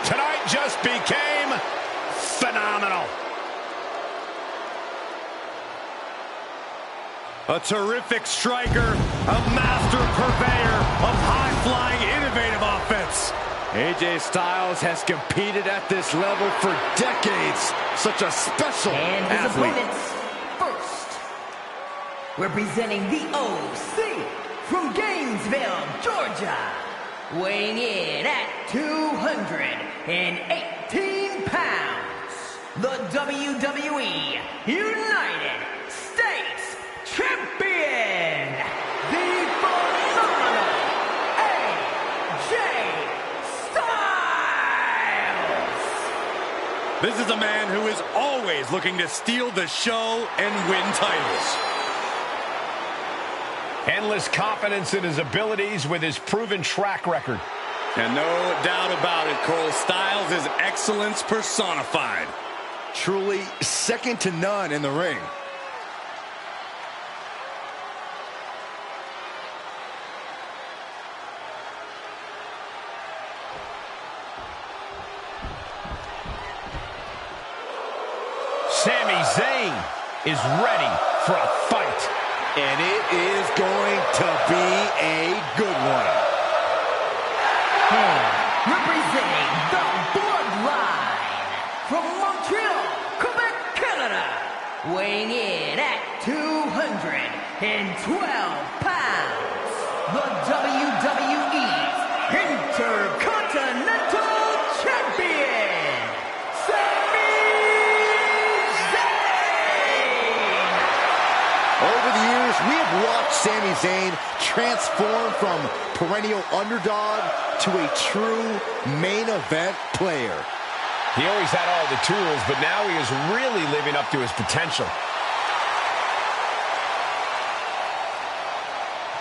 Tonight just became phenomenal. A terrific striker, a master purveyor of high-flying, innovative offense. AJ Styles has competed at this level for decades. Such a special And his athlete. opponents first, representing the OC from Gainesville, Georgia, weighing in at 218 pounds, the WWE United States Champion, the phenomenal AJ Styles. This is a man who is always looking to steal the show and win titles. Endless confidence in his abilities with his proven track record. And no doubt about it, Cole, Styles is excellence personified. Truly second to none in the ring. Sami Zayn is ready for a fight. And it is going to be a good one. Representing the Bloodline from Montreal, Quebec, Canada, weighing in at 212 pounds, the WWE's Intercontinental Champion, Sami Zayn. Over the years, we have watched Sami Zayn transform from perennial underdog to a true main event player. He always had all the tools, but now he is really living up to his potential.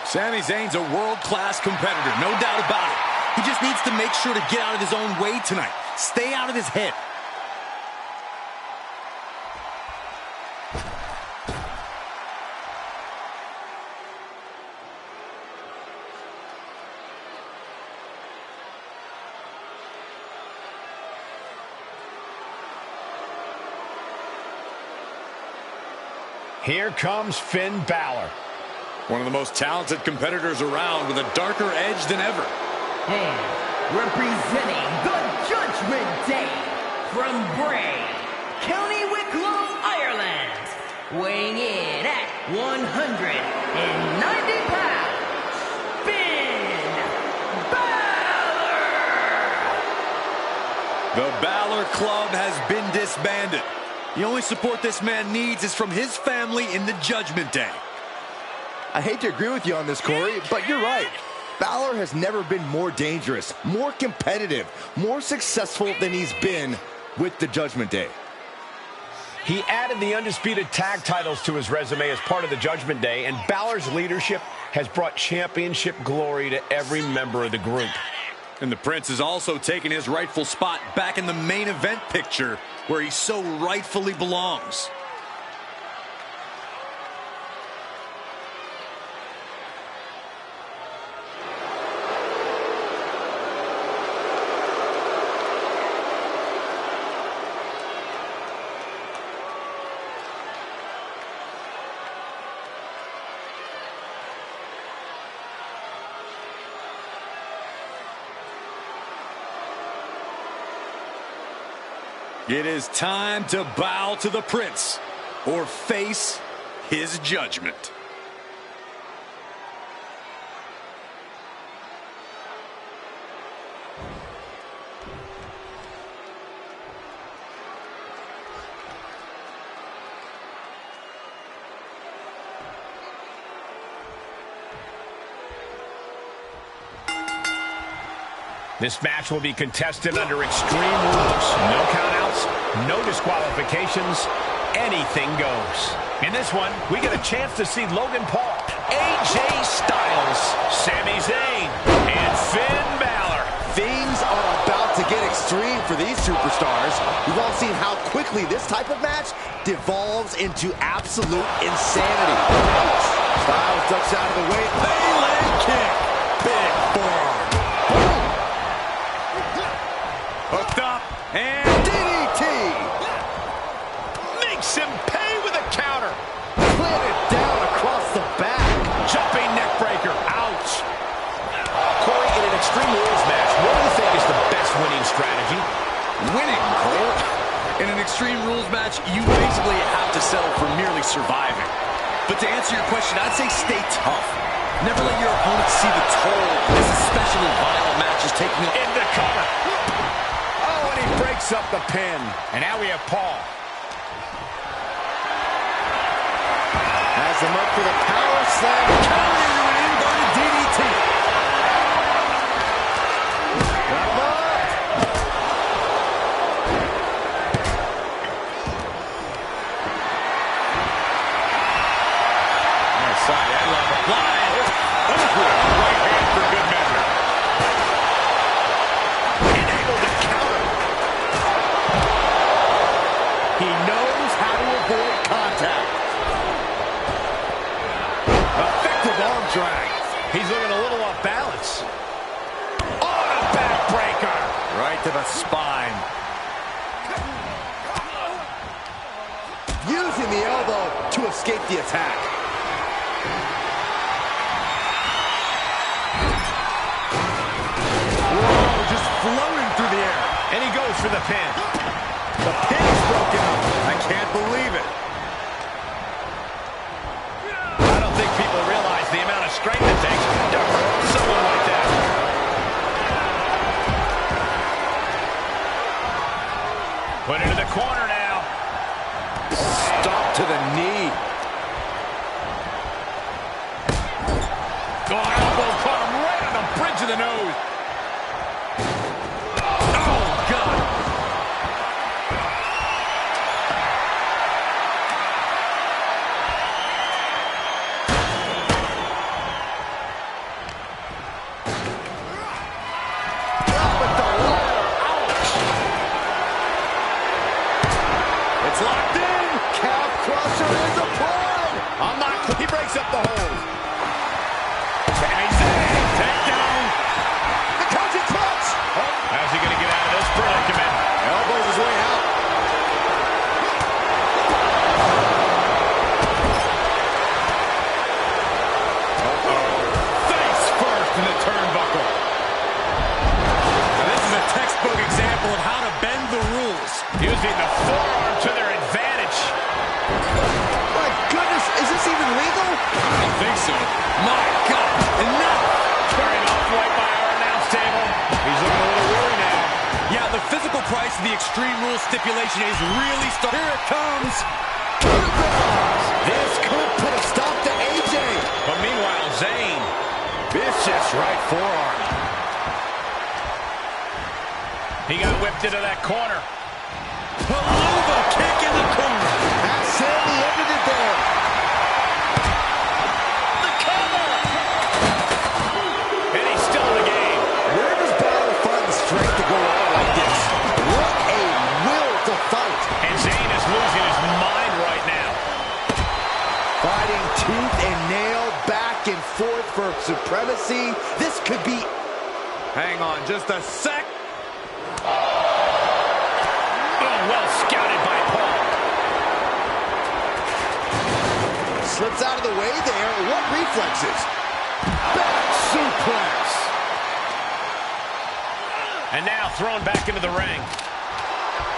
Sami Zayn's a world-class competitor, no doubt about it. He just needs to make sure to get out of his own way tonight. Stay out of his head. Here comes Finn Balor. One of the most talented competitors around with a darker edge than ever. And representing the Judgment Day from Bray, County Wicklow, Ireland, weighing in at 190 pounds, Finn Balor. The Balor Club has been disbanded. The only support this man needs is from his family in the Judgment Day. I hate to agree with you on this, Corey, but you're right. Balor has never been more dangerous, more competitive, more successful than he's been with the Judgment Day. He added the undisputed tag titles to his resume as part of the Judgment Day, and Balor's leadership has brought championship glory to every member of the group. And the Prince has also taken his rightful spot back in the main event picture, where he so rightfully belongs. It is time to bow to the Prince or face his judgment. This match will be contested under extreme rules. No countouts, no disqualifications, anything goes. In this one, we get a chance to see Logan Paul, AJ Styles, Sami Zayn, and Finn Balor. Things are about to get extreme for these superstars. We've all seen how quickly this type of match devolves into absolute insanity. Styles ducks out of the way. Layland kick. Big forearm. Hooked up and DDT! Makes him pay with a counter. Planted down across the back. Jumping neck breaker. Ouch. Corey, in an Extreme Rules match, what do you think is the best winning strategy? Winning, Cole. In an Extreme Rules match, you basically have to settle for merely surviving. But to answer your question, I'd say stay tough. Never let your opponent see the toll this especially violent match is taking on. In the cover. Oh, and he breaks up the pin. And now we have Paul. Has him up for the power slam. Counter into an inverted DDT. Got him up. Side headlock applied. Right hand for good measure. Enabled to counter. He knows how to avoid contact. Effective arm drag. He's looking a little off balance. On a backbreaker. Right to the spine. Using the elbow to escape the attack. Whoa, just floating through the air. And he goes for the pin. The pin's broken up. I can't believe it. I don't think people realize the amount of strength it takes to hurt someone like that. Put into the corner now. Stop to the knee. Oh, elbow caught him right on the bridge of the nose. Oh, God. Up at the ladder. Ouch. It's locked in. Calf crusher is applied. Unlocked. He breaks up the hold. Sami Zayn, takedown. The coaching clutch. How's he going to get out of this predicament? Elbows his way out. Face first in the turnbuckle. Now, this is a textbook example of how to bend the rules. Using the forearm to their advantage. My goodness, is this even legal? I don't think so. price of the Extreme Rules stipulation is really starting. Here it comes. This could put a stop to AJ. But meanwhile, Zayn, vicious right forearm. He got whipped into that corner. Palooza kick in the corner. Has Sammy ended it there. The cover! And he's still in the game. Where does Balor find the strength to go out like this? What a will to fight. And Zayn is losing his mind right now. Fighting tooth and nail, back and forth for supremacy. This could be... Hang on just a sec. Oh, well scouted by Paul. Slips out of the way there. What reflexes? Back suplex. And now thrown back into the ring.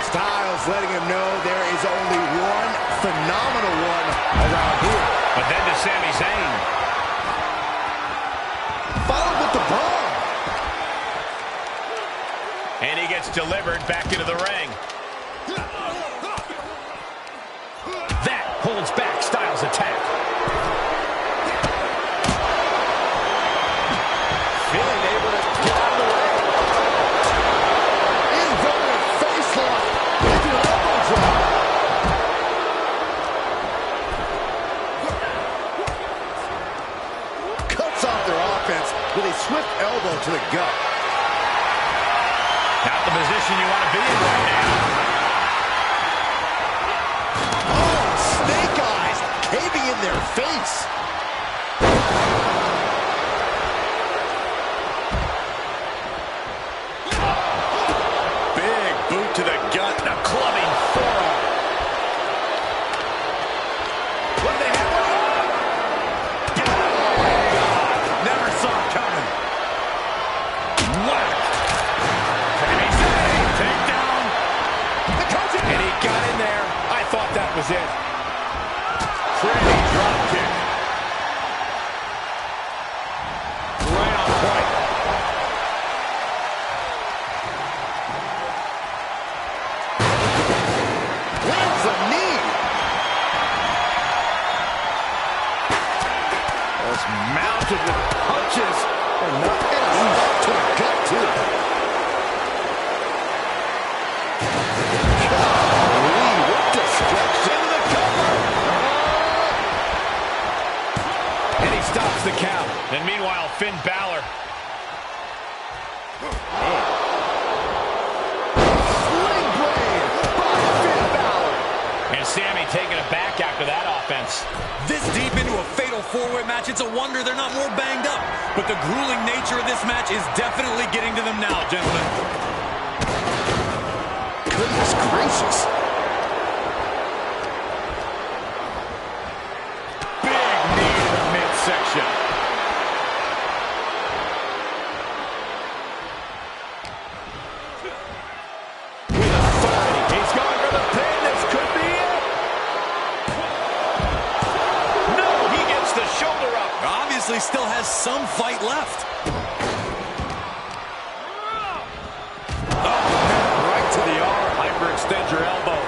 Styles letting him know there is only one phenomenal one around here. But then to Sami Zayn. Followed with the bomb. And he gets delivered back into the ring. That holds back Styles' attack. Feeling able to get out of the way. Inverted face lock. Into an elbow drop. Cuts off their offense with a swift elbow to the gut. Not the position you want to be in right now. Oh, snake eyes caving in their face. Big boot to the gut and a clubbing forearm. What do they have? Oh, my God. Never saw it coming. Whack. Sami Zayn, takedown. And he got in there. I thought that was it. Pretty drop kick. Right on point. Lands a knee. Just mounted with punches. And not and a shot to the gut, too. Golly, what destruction. Into the cover. And he stops the count. And meanwhile, Finn Balor. Sling blade by Finn Balor. And Sammy taking it back after that offense. This deep into a fatal four-way match, it's a wonder they're not more banged up. But the grueling nature of this match is definitely getting to them now, gentlemen. Goodness gracious. Big knee to the midsection. With authority. He's going for the pin. This could be it. No, he gets the shoulder up. Obviously still has some fight left. Right to the arm. Hyperextend your elbow.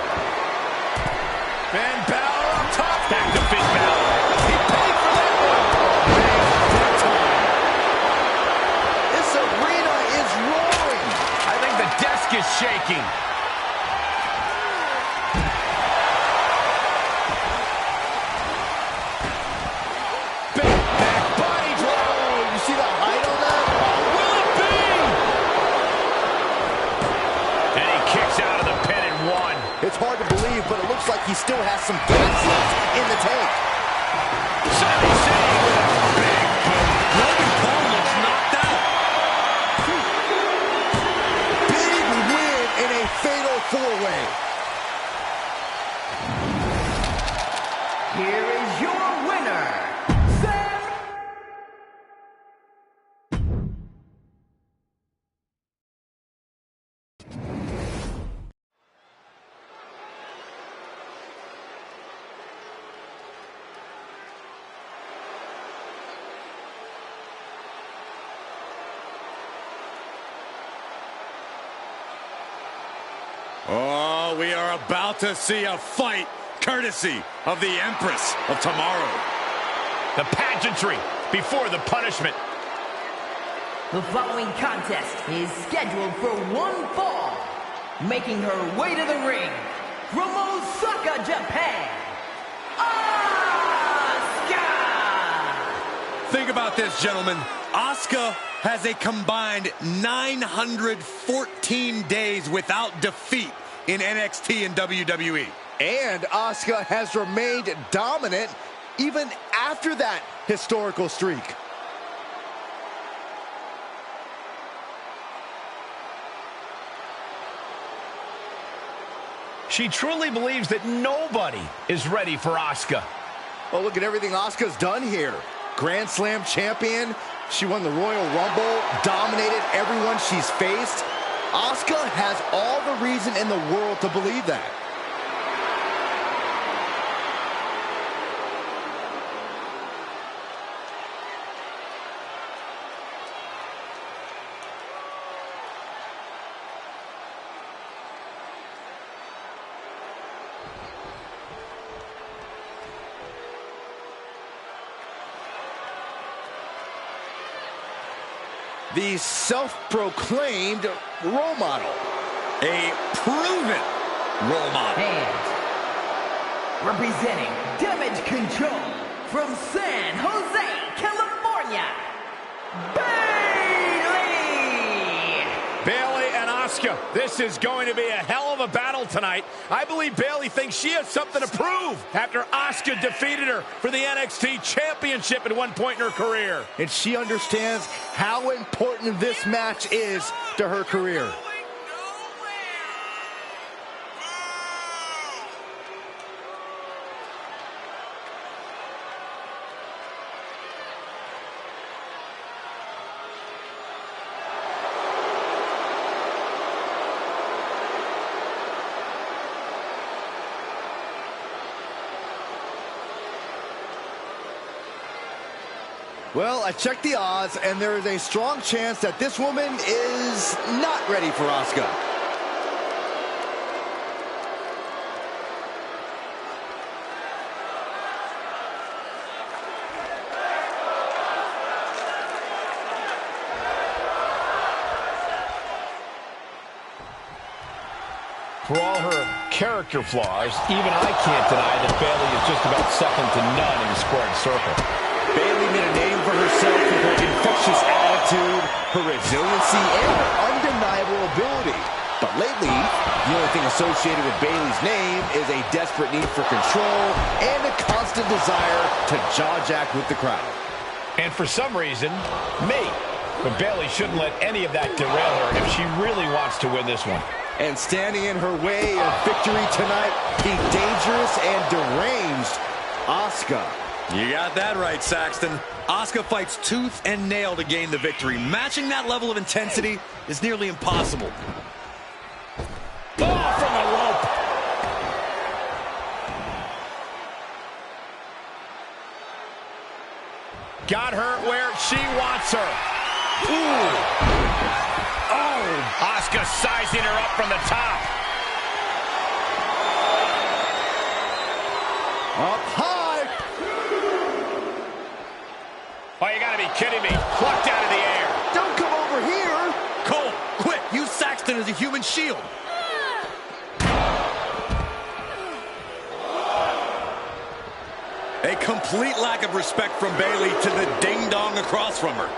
Finn Balor up top. Back to Finn Balor. He paid for that one. Man, big time. This arena is roaring. I think the desk is shaking. Big back body drop. Oh, you see the height on that? Will it be? And he kicks out of the pin and one. It's hard to believe, but it looks like he still has some gas left in the tank. Sami Zayn with a big boot. Logan Paul looks knocked out. Big win in a fatal four-way. Here is your winner, Sam. about to see a fight courtesy of the Empress of Tomorrow. The pageantry before the punishment. The following contest is scheduled for one fall. Making her way to the ring from Osaka, Japan, Asuka! Think about this, gentlemen. Asuka has a combined 914 days without defeat in NXT and WWE. And Asuka has remained dominant even after that historical streak. She truly believes that nobody is ready for Asuka. Oh, look at everything Asuka's done here. Grand Slam champion. She won the Royal Rumble, dominated everyone she's faced. Asuka has all the reason in the world to believe that. The self-proclaimed role model. A proven role model. And representing Damage Control from San Jose, California, Bayley! Bayley and Asuka, this is going to be a hell of a battle tonight. I believe Bayley thinks she has something to prove after Asuka defeated her for the NXT Championship at one point in her career. And she understands how important this match is to her career. Well, I checked the odds, and there is a strong chance that this woman is not ready for Asuka. For all her character flaws, even I can't deny that Bayley is just about second to none in the squared circle. Bayley made a name for herself with her infectious attitude, her resiliency, and her undeniable ability. But lately, the only thing associated with Bayley's name is a desperate need for control and a constant desire to jaw-jack with the crowd. And for some reason, me. But Bayley shouldn't let any of that derail her if she really wants to win this one. And standing in her way of victory tonight, the dangerous and deranged Asuka. You got that right, Saxton. Asuka fights tooth and nail to gain the victory. Matching that level of intensity is nearly impossible. Oh, from the rope. Got her where she wants her. Ooh. Oh, Asuka sizing her up from the top. Up high. Oh, you gotta be kidding me. Plucked out of the air. Don't come over here. Cole, quick, use Saxton as a human shield. A complete lack of respect from Bayley to the ding-dong across from her.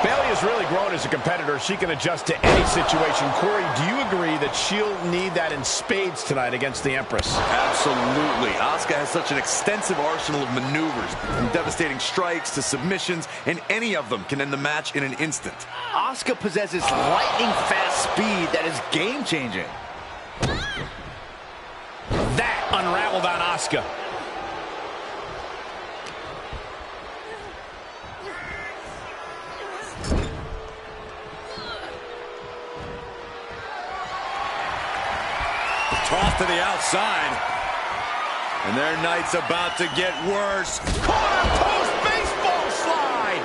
Bayley has really grown as a competitor. She can adjust to any situation. Corey, do you agree that she'll need that in spades tonight against the Empress? Absolutely. Asuka has such an extensive arsenal of maneuvers, from devastating strikes to submissions, and any of them can end the match in an instant. Asuka possesses lightning-fast speed that is game-changing. That unraveled on Asuka. Tossed to the outside. And their night's about to get worse. Corner post baseball slide.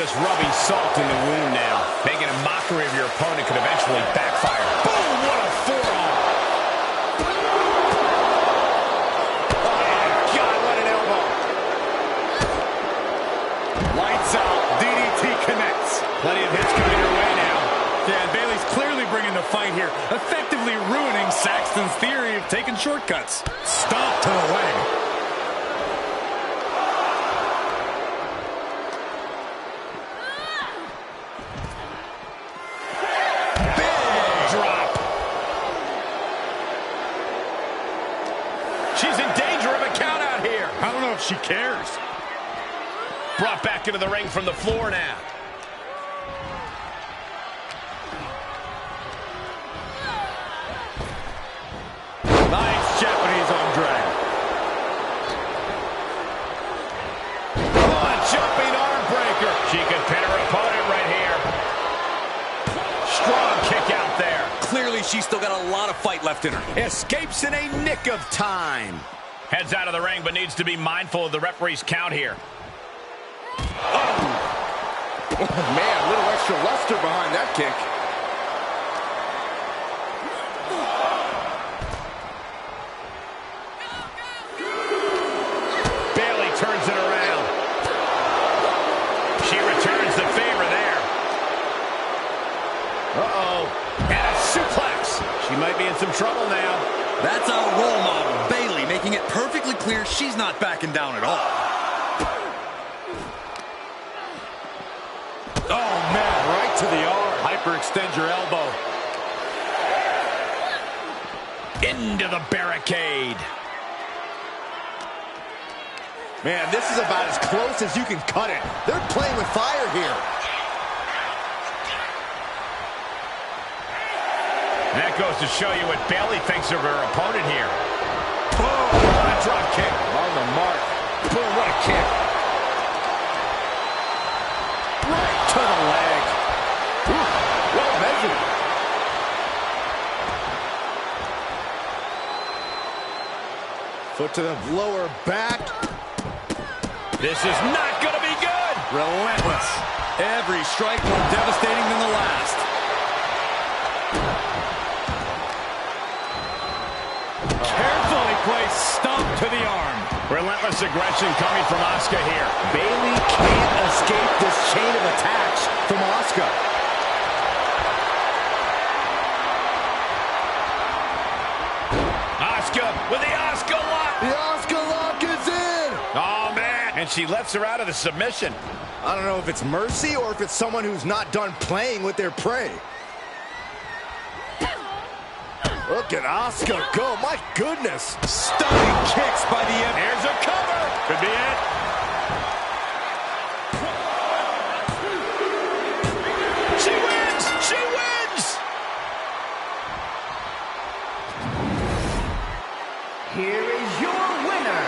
just rubbing salt in the wound now. Making a mockery of your opponent could eventually backfire. Boom! What a forearm! Oh, God, what an elbow. Lights out. DDT connects. Plenty of hits coming your way now. Yeah, Bayley's clearly bringing the fight here, effectively ruining Saxton's theory of taking shortcuts. Stomp to the leg. She's in danger of a count out here. I don't know if she cares. Brought back into the ring from the floor now. Nice Japanese arm drag. Oh, a jumping arm breaker. She could pin her opponent right here. Strong kick out there. Clearly, she's still got a lot of fight left in her. Escapes in a nick of time. Heads out of the ring, but needs to be mindful of the referee's count here. Oh, man, a little extra luster behind that kick. Bayley turns it around. She returns the favor there. Uh-oh. And a suplex. She might be in some trouble now. That's our role model, Bayley, making it perfectly clear she's not backing down at all. Oh, man, right to the arm. Hyperextend your elbow. Into the barricade. Man, this is about as close as you can cut it. They're playing with fire here. And that goes to show you what Bayley thinks of her opponent here. Boom! What a drop kick. On the mark. Boom, what a kick. Right to the leg. Ooh, well measured. Foot to the lower back. This is not going to be good. Relentless. Every strike more devastating than the last. Carefully placed stomp to the arm. Relentless aggression coming from Asuka here. Bayley can't escape this chain of attacks from Asuka. Asuka with the Asuka lock. The Asuka lock is in. Oh, man. And she lets her out of the submission. I don't know if it's mercy or if it's someone who's not done playing with their prey. Look at Asuka go. My goodness. Stunning kicks by the end. Here's a cover. Could be it. She wins. She wins. Here is your winner.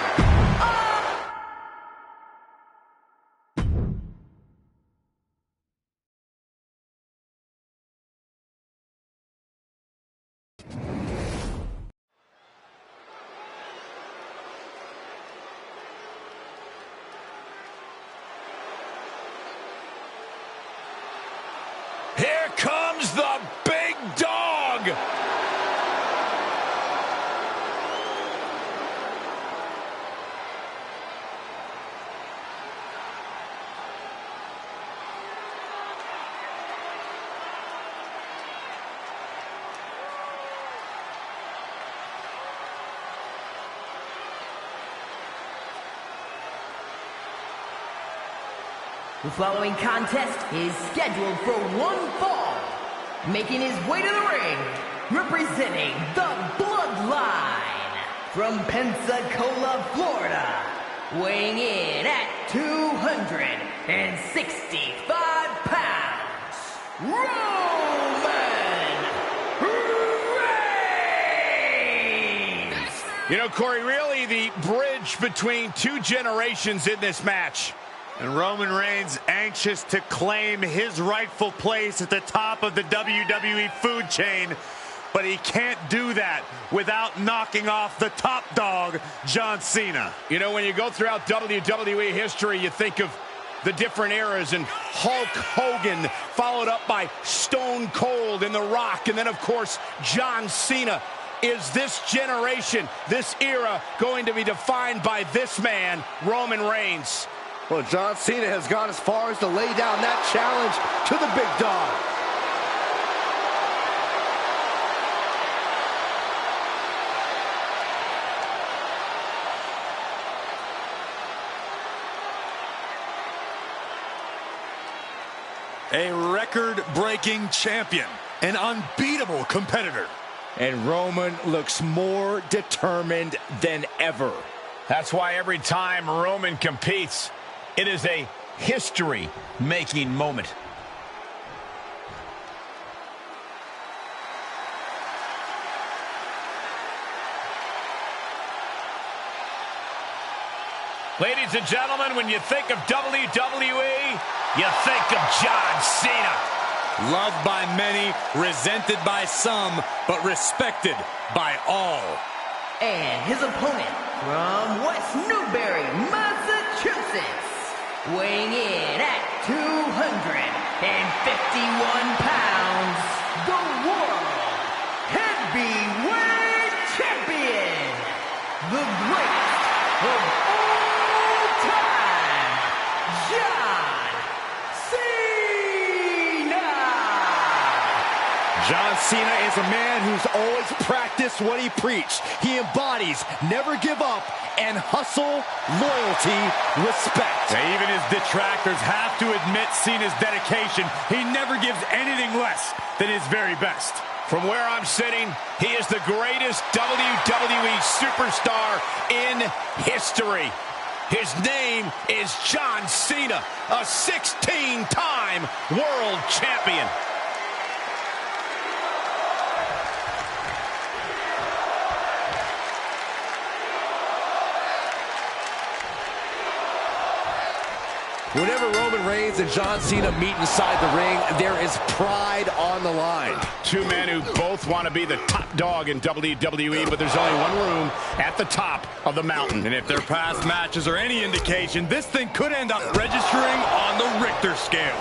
Here comes the big dog. The following contest is scheduled for one fall. Making his way to the ring, representing the Bloodline, from Pensacola, Florida, weighing in at 265 pounds, Roman Reigns! You know, Corey, really the bridge between two generations in this match. And Roman Reigns anxious to claim his rightful place at the top of the WWE food chain. But he can't do that without knocking off the top dog, John Cena. You know, when you go throughout WWE history, you think of the different eras, and Hulk Hogan, followed up by Stone Cold and The Rock, and then, of course, John Cena. Is this generation, this era, going to be defined by this man, Roman Reigns? Well, John Cena has gone as far as to lay down that challenge to the big dog. A record-breaking champion, an unbeatable competitor. And Roman looks more determined than ever. That's why every time Roman competes, it is a history-making moment. Ladies and gentlemen, when you think of WWE, you think of John Cena. Loved by many, resented by some, but respected by all. And his opponent from West Newbury, Massachusetts, weighing in at 251 pounds, the World Heavyweight Champion, the greatest of all time, John Cena! John Cena is a man who's always practiced what he preached. He embodies never give up and hustle, loyalty, respect. Now, even his detractors have to admit Cena's dedication. He never gives anything less than his very best. From where I'm sitting, he is the greatest WWE superstar in history. His name is John Cena, a 16-time world champion. Whenever Roman Reigns and John Cena meet inside the ring, there is pride on the line. Two men who both want to be the top dog in WWE, but there's only one room at the top of the mountain. And if their past matches are any indication, this thing could end up registering on the Richter scale.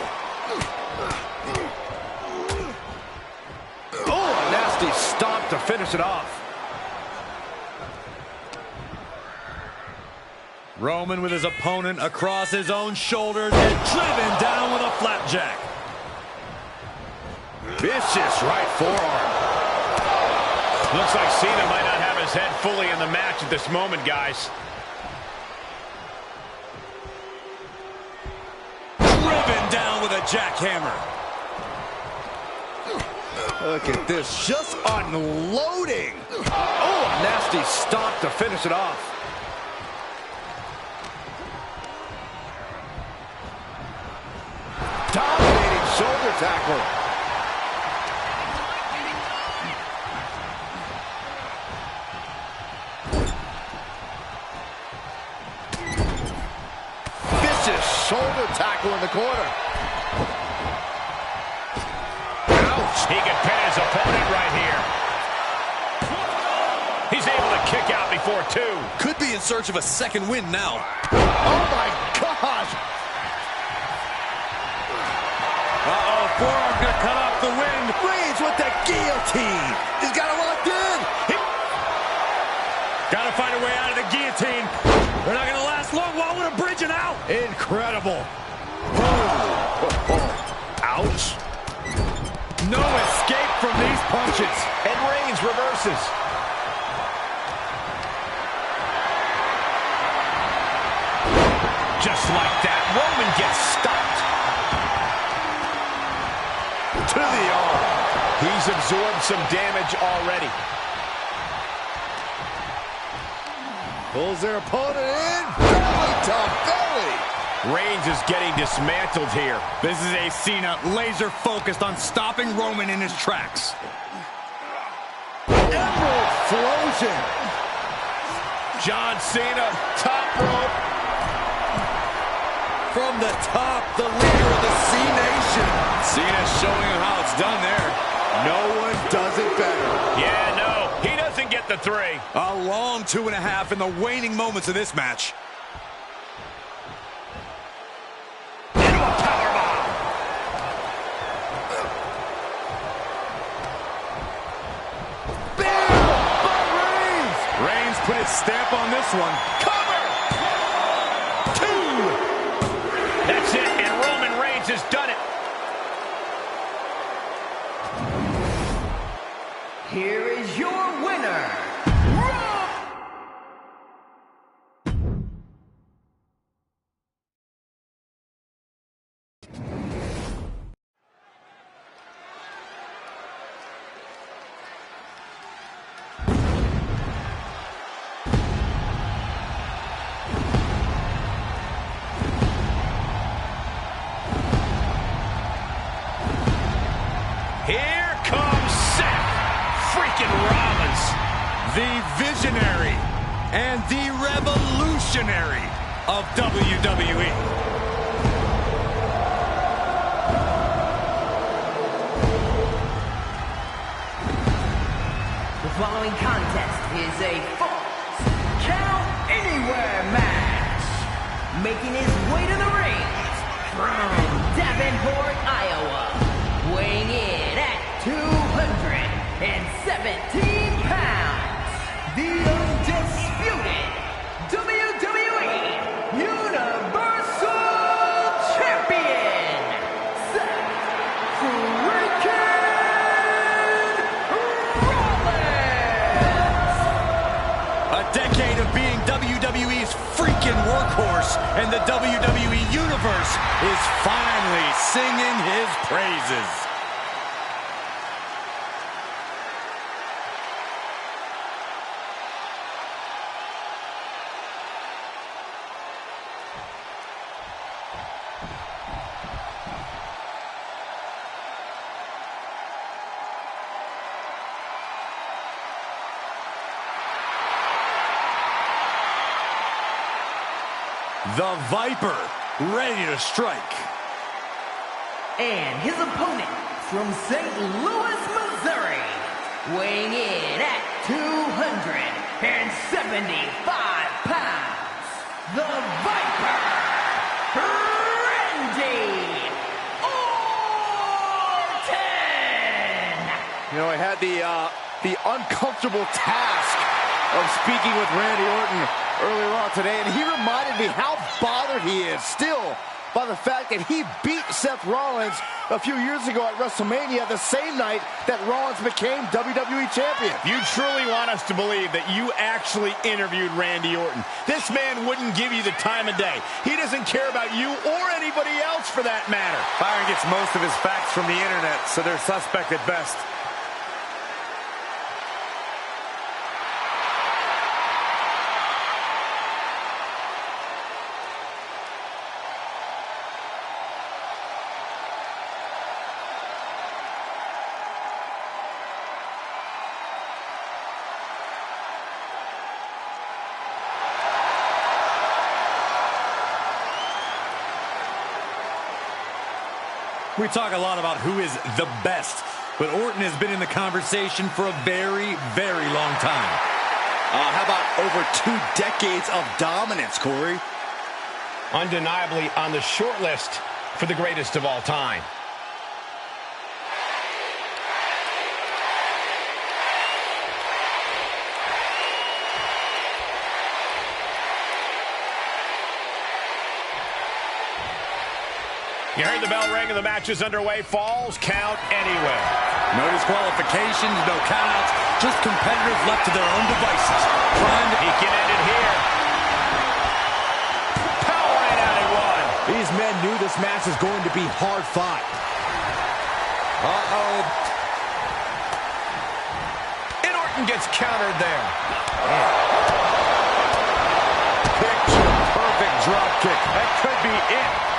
Oh, a nasty stomp to finish it off. Roman with his opponent across his own shoulders and driven down with a flapjack. Vicious right forearm. Looks like Cena might not have his head fully in the match at this moment, guys. Driven down with a jackhammer. Look at this, just unloading. Oh, a nasty stomp to finish it off. Dominating shoulder tackle. Vicious shoulder tackle in the corner. Ouch! He can pin his opponent right here. He's able to kick out before two. Could be in search of a second win now. Oh my gosh! Uh-oh, forearm gonna cut off the wind. Reigns with the guillotine. He's got it locked in. Gotta find a way out of the guillotine. They're not gonna last long. Why would a bridge and out? Incredible. Ouch. No escape from these punches. And Reigns reverses. Just like that, Roman gets stopped. To the arm. He's absorbed some damage already. Pulls their opponent in. Belly to belly. Reigns is getting dismantled here. This is a Cena laser focused on stopping Roman in his tracks. Emerald Explosion. John Cena, top rope. From the top, the leader of the C-Nation. Cena showing him how it's done there. No one does it better. Yeah, no, he doesn't get the three. A long 2.5 in the waning moments of this match. stamp on this one. Cover! 2! That's it, and Roman Reigns has done it. Here is your winner, Here comes Seth freaking Rollins. The visionary and the revolutionary of WWE. The following contest is a Falls Count Anywhere match. Making his way to the ring from Davenport, Iowa. Weighing in at 217 pounds. The undisputed WWE Universal Champion, Seth freaking Rollins. A decade of being WWE's freaking workhorse, and the WWE Universe is finally singing his praises. The Viper, ready to strike. And his opponent from St. Louis, Missouri, weighing in at 275 pounds, the Viper, Randy Orton! You know, I had the uncomfortable task of speaking with Randy Orton earlier on today, and he reminded me how bothered he is still by the fact that he beat Seth Rollins a few years ago at WrestleMania, the same night that Rollins became WWE Champion. You truly want us to believe that you actually interviewed Randy Orton. This man wouldn't give you the time of day. He doesn't care about you or anybody else for that matter. Byron gets most of his facts from the internet, so they're suspect at best. We talk a lot about who is the best, but Orton has been in the conversation for a very, very long time. How about over 2 decades of dominance, Corey? Undeniably on the short list for the greatest of all time. You heard the bell ring and the match is underway. Falls count anywhere. No disqualifications, no countouts, just competitors left to their own devices. He can end it here. Powering out at one. These men knew this match was going to be hard fought. Uh-oh. And Orton gets countered there. Picture perfect drop kick. That could be it.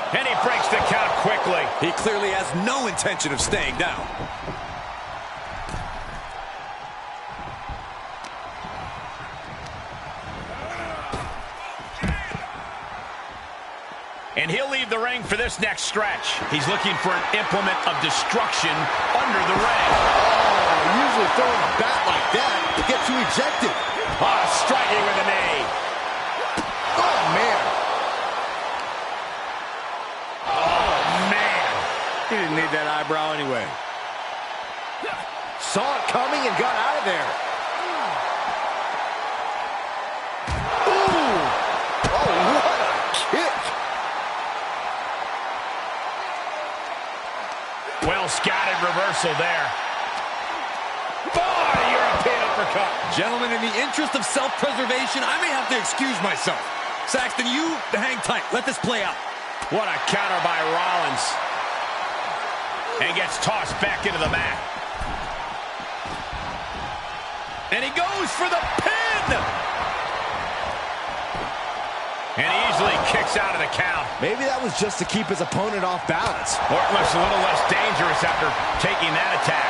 And he breaks the count quickly. He clearly has no intention of staying down. And he'll leave the ring for this next stretch. He's looking for an implement of destruction under the ring. Oh, usually throwing a bat like that gets you ejected. Striking with a knee. Oh, man. He didn't need that eyebrow anyway. Saw it coming and got out of there. reversal there. Boy, European uppercut. Gentlemen, in the interest of self-preservation, I may have to excuse myself. Saxton, you hang tight. Let this play out. What a counter by Rollins. And gets tossed back into the mat. And he goes for the pin! And he easily kicks out of the count. Maybe that was just to keep his opponent off balance. Orton looks a little less dangerous after taking that attack.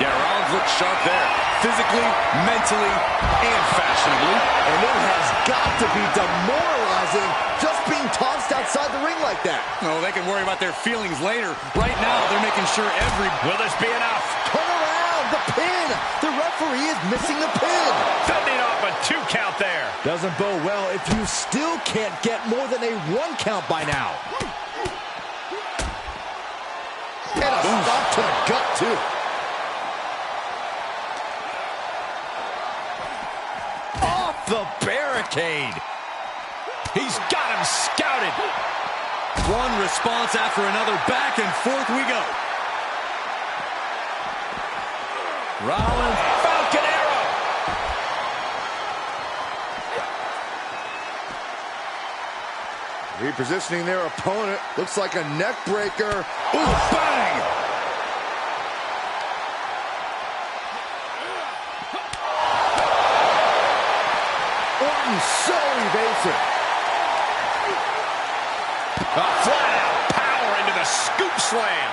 Yeah, Rollins looks sharp there. Physically, mentally, and fashionably. And it has got to be demoralizing just being tossed outside the ring like that. Oh, they can worry about their feelings later. Right now, they're making sure every... Will this be enough? Turn around, the pin. The referee is missing the pin. Fending off a 2 count there. Doesn't bode well if you still can't get more than a 1 count by now. And a stop to the gut, too. Off the barricade. He's got him scouted. One response after another. Back and forth we go. Rollins, Falcon Arrow. Repositioning their opponent. Looks like a neck breaker. Ooh, bang! Orton so evasive. Flat-out power into the scoop slam.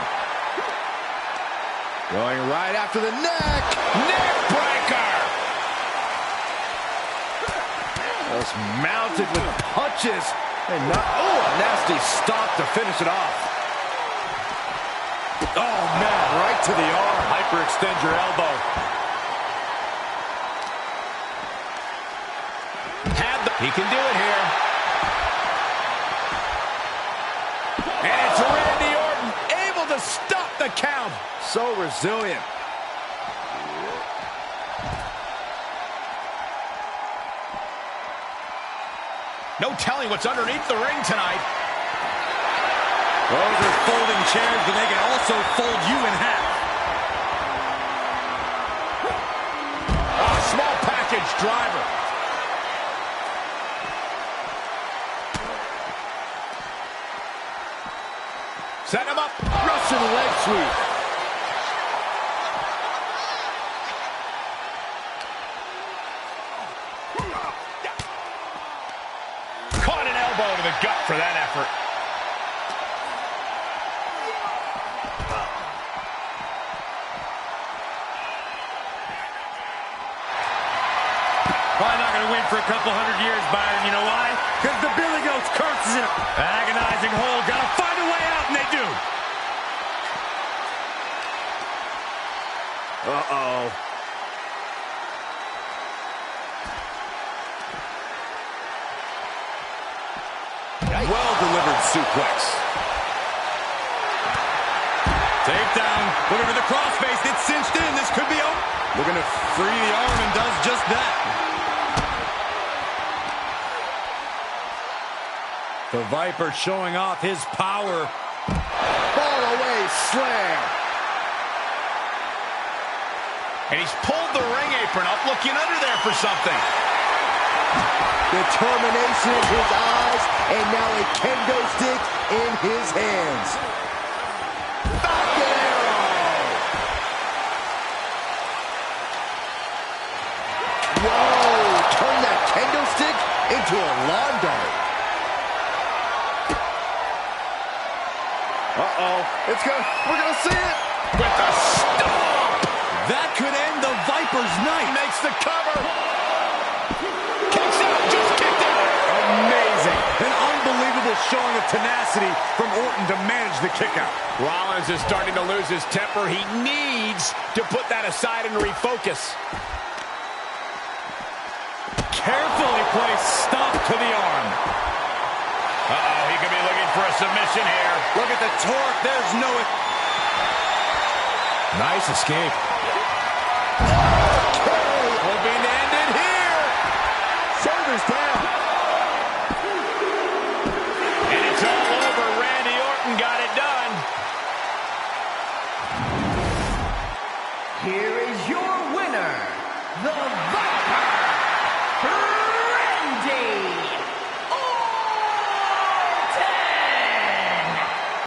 Going right after the neck. Neck breaker. Just mounted with punches. And not, oh, a nasty stop to finish it off. Oh, man, right to the arm. Hyperextend your elbow. He can do it here. And it's Randy Orton able to stop the count. So resilient. No telling what's underneath the ring tonight. Those are folding chairs, but they can also fold you in half. A small package driver. Set him up. Russian leg sweep. Caught an elbow to the gut for that effort. Probably not going to win for a couple hundred years, Byron. You know why? Because the Billy Goat's curse is in a agonizing hole. Got to find a way out, and they do. Uh-oh. Well-delivered suplex. Takedown. Looking for the crossface. It's cinched in. This could be over. Looking to free the arm and does just that. The Viper showing off his power. Fall away slam. And he's pulled the ring apron up, looking under there for something. Determination in his eyes, and now a kendo stick in his hands. Falcon Arrow! Whoa! Turn that kendo stick into a lawn dart. Uh-oh. We're gonna see it. With the stomp. That could end the Viper's night. Makes the cover. Kicks out. Just kicked out. Amazing. An unbelievable showing of tenacity from Orton to manage the kick out. Rollins is starting to lose his temper. He needs to put that aside and refocus. Carefully placed stop to the arm. Uh-oh, he could be looking for a submission here. Look at the torque. There's no... Nice escape. Hoping to end it here. Shoulders down. And it's all over. Randy Orton got it done. the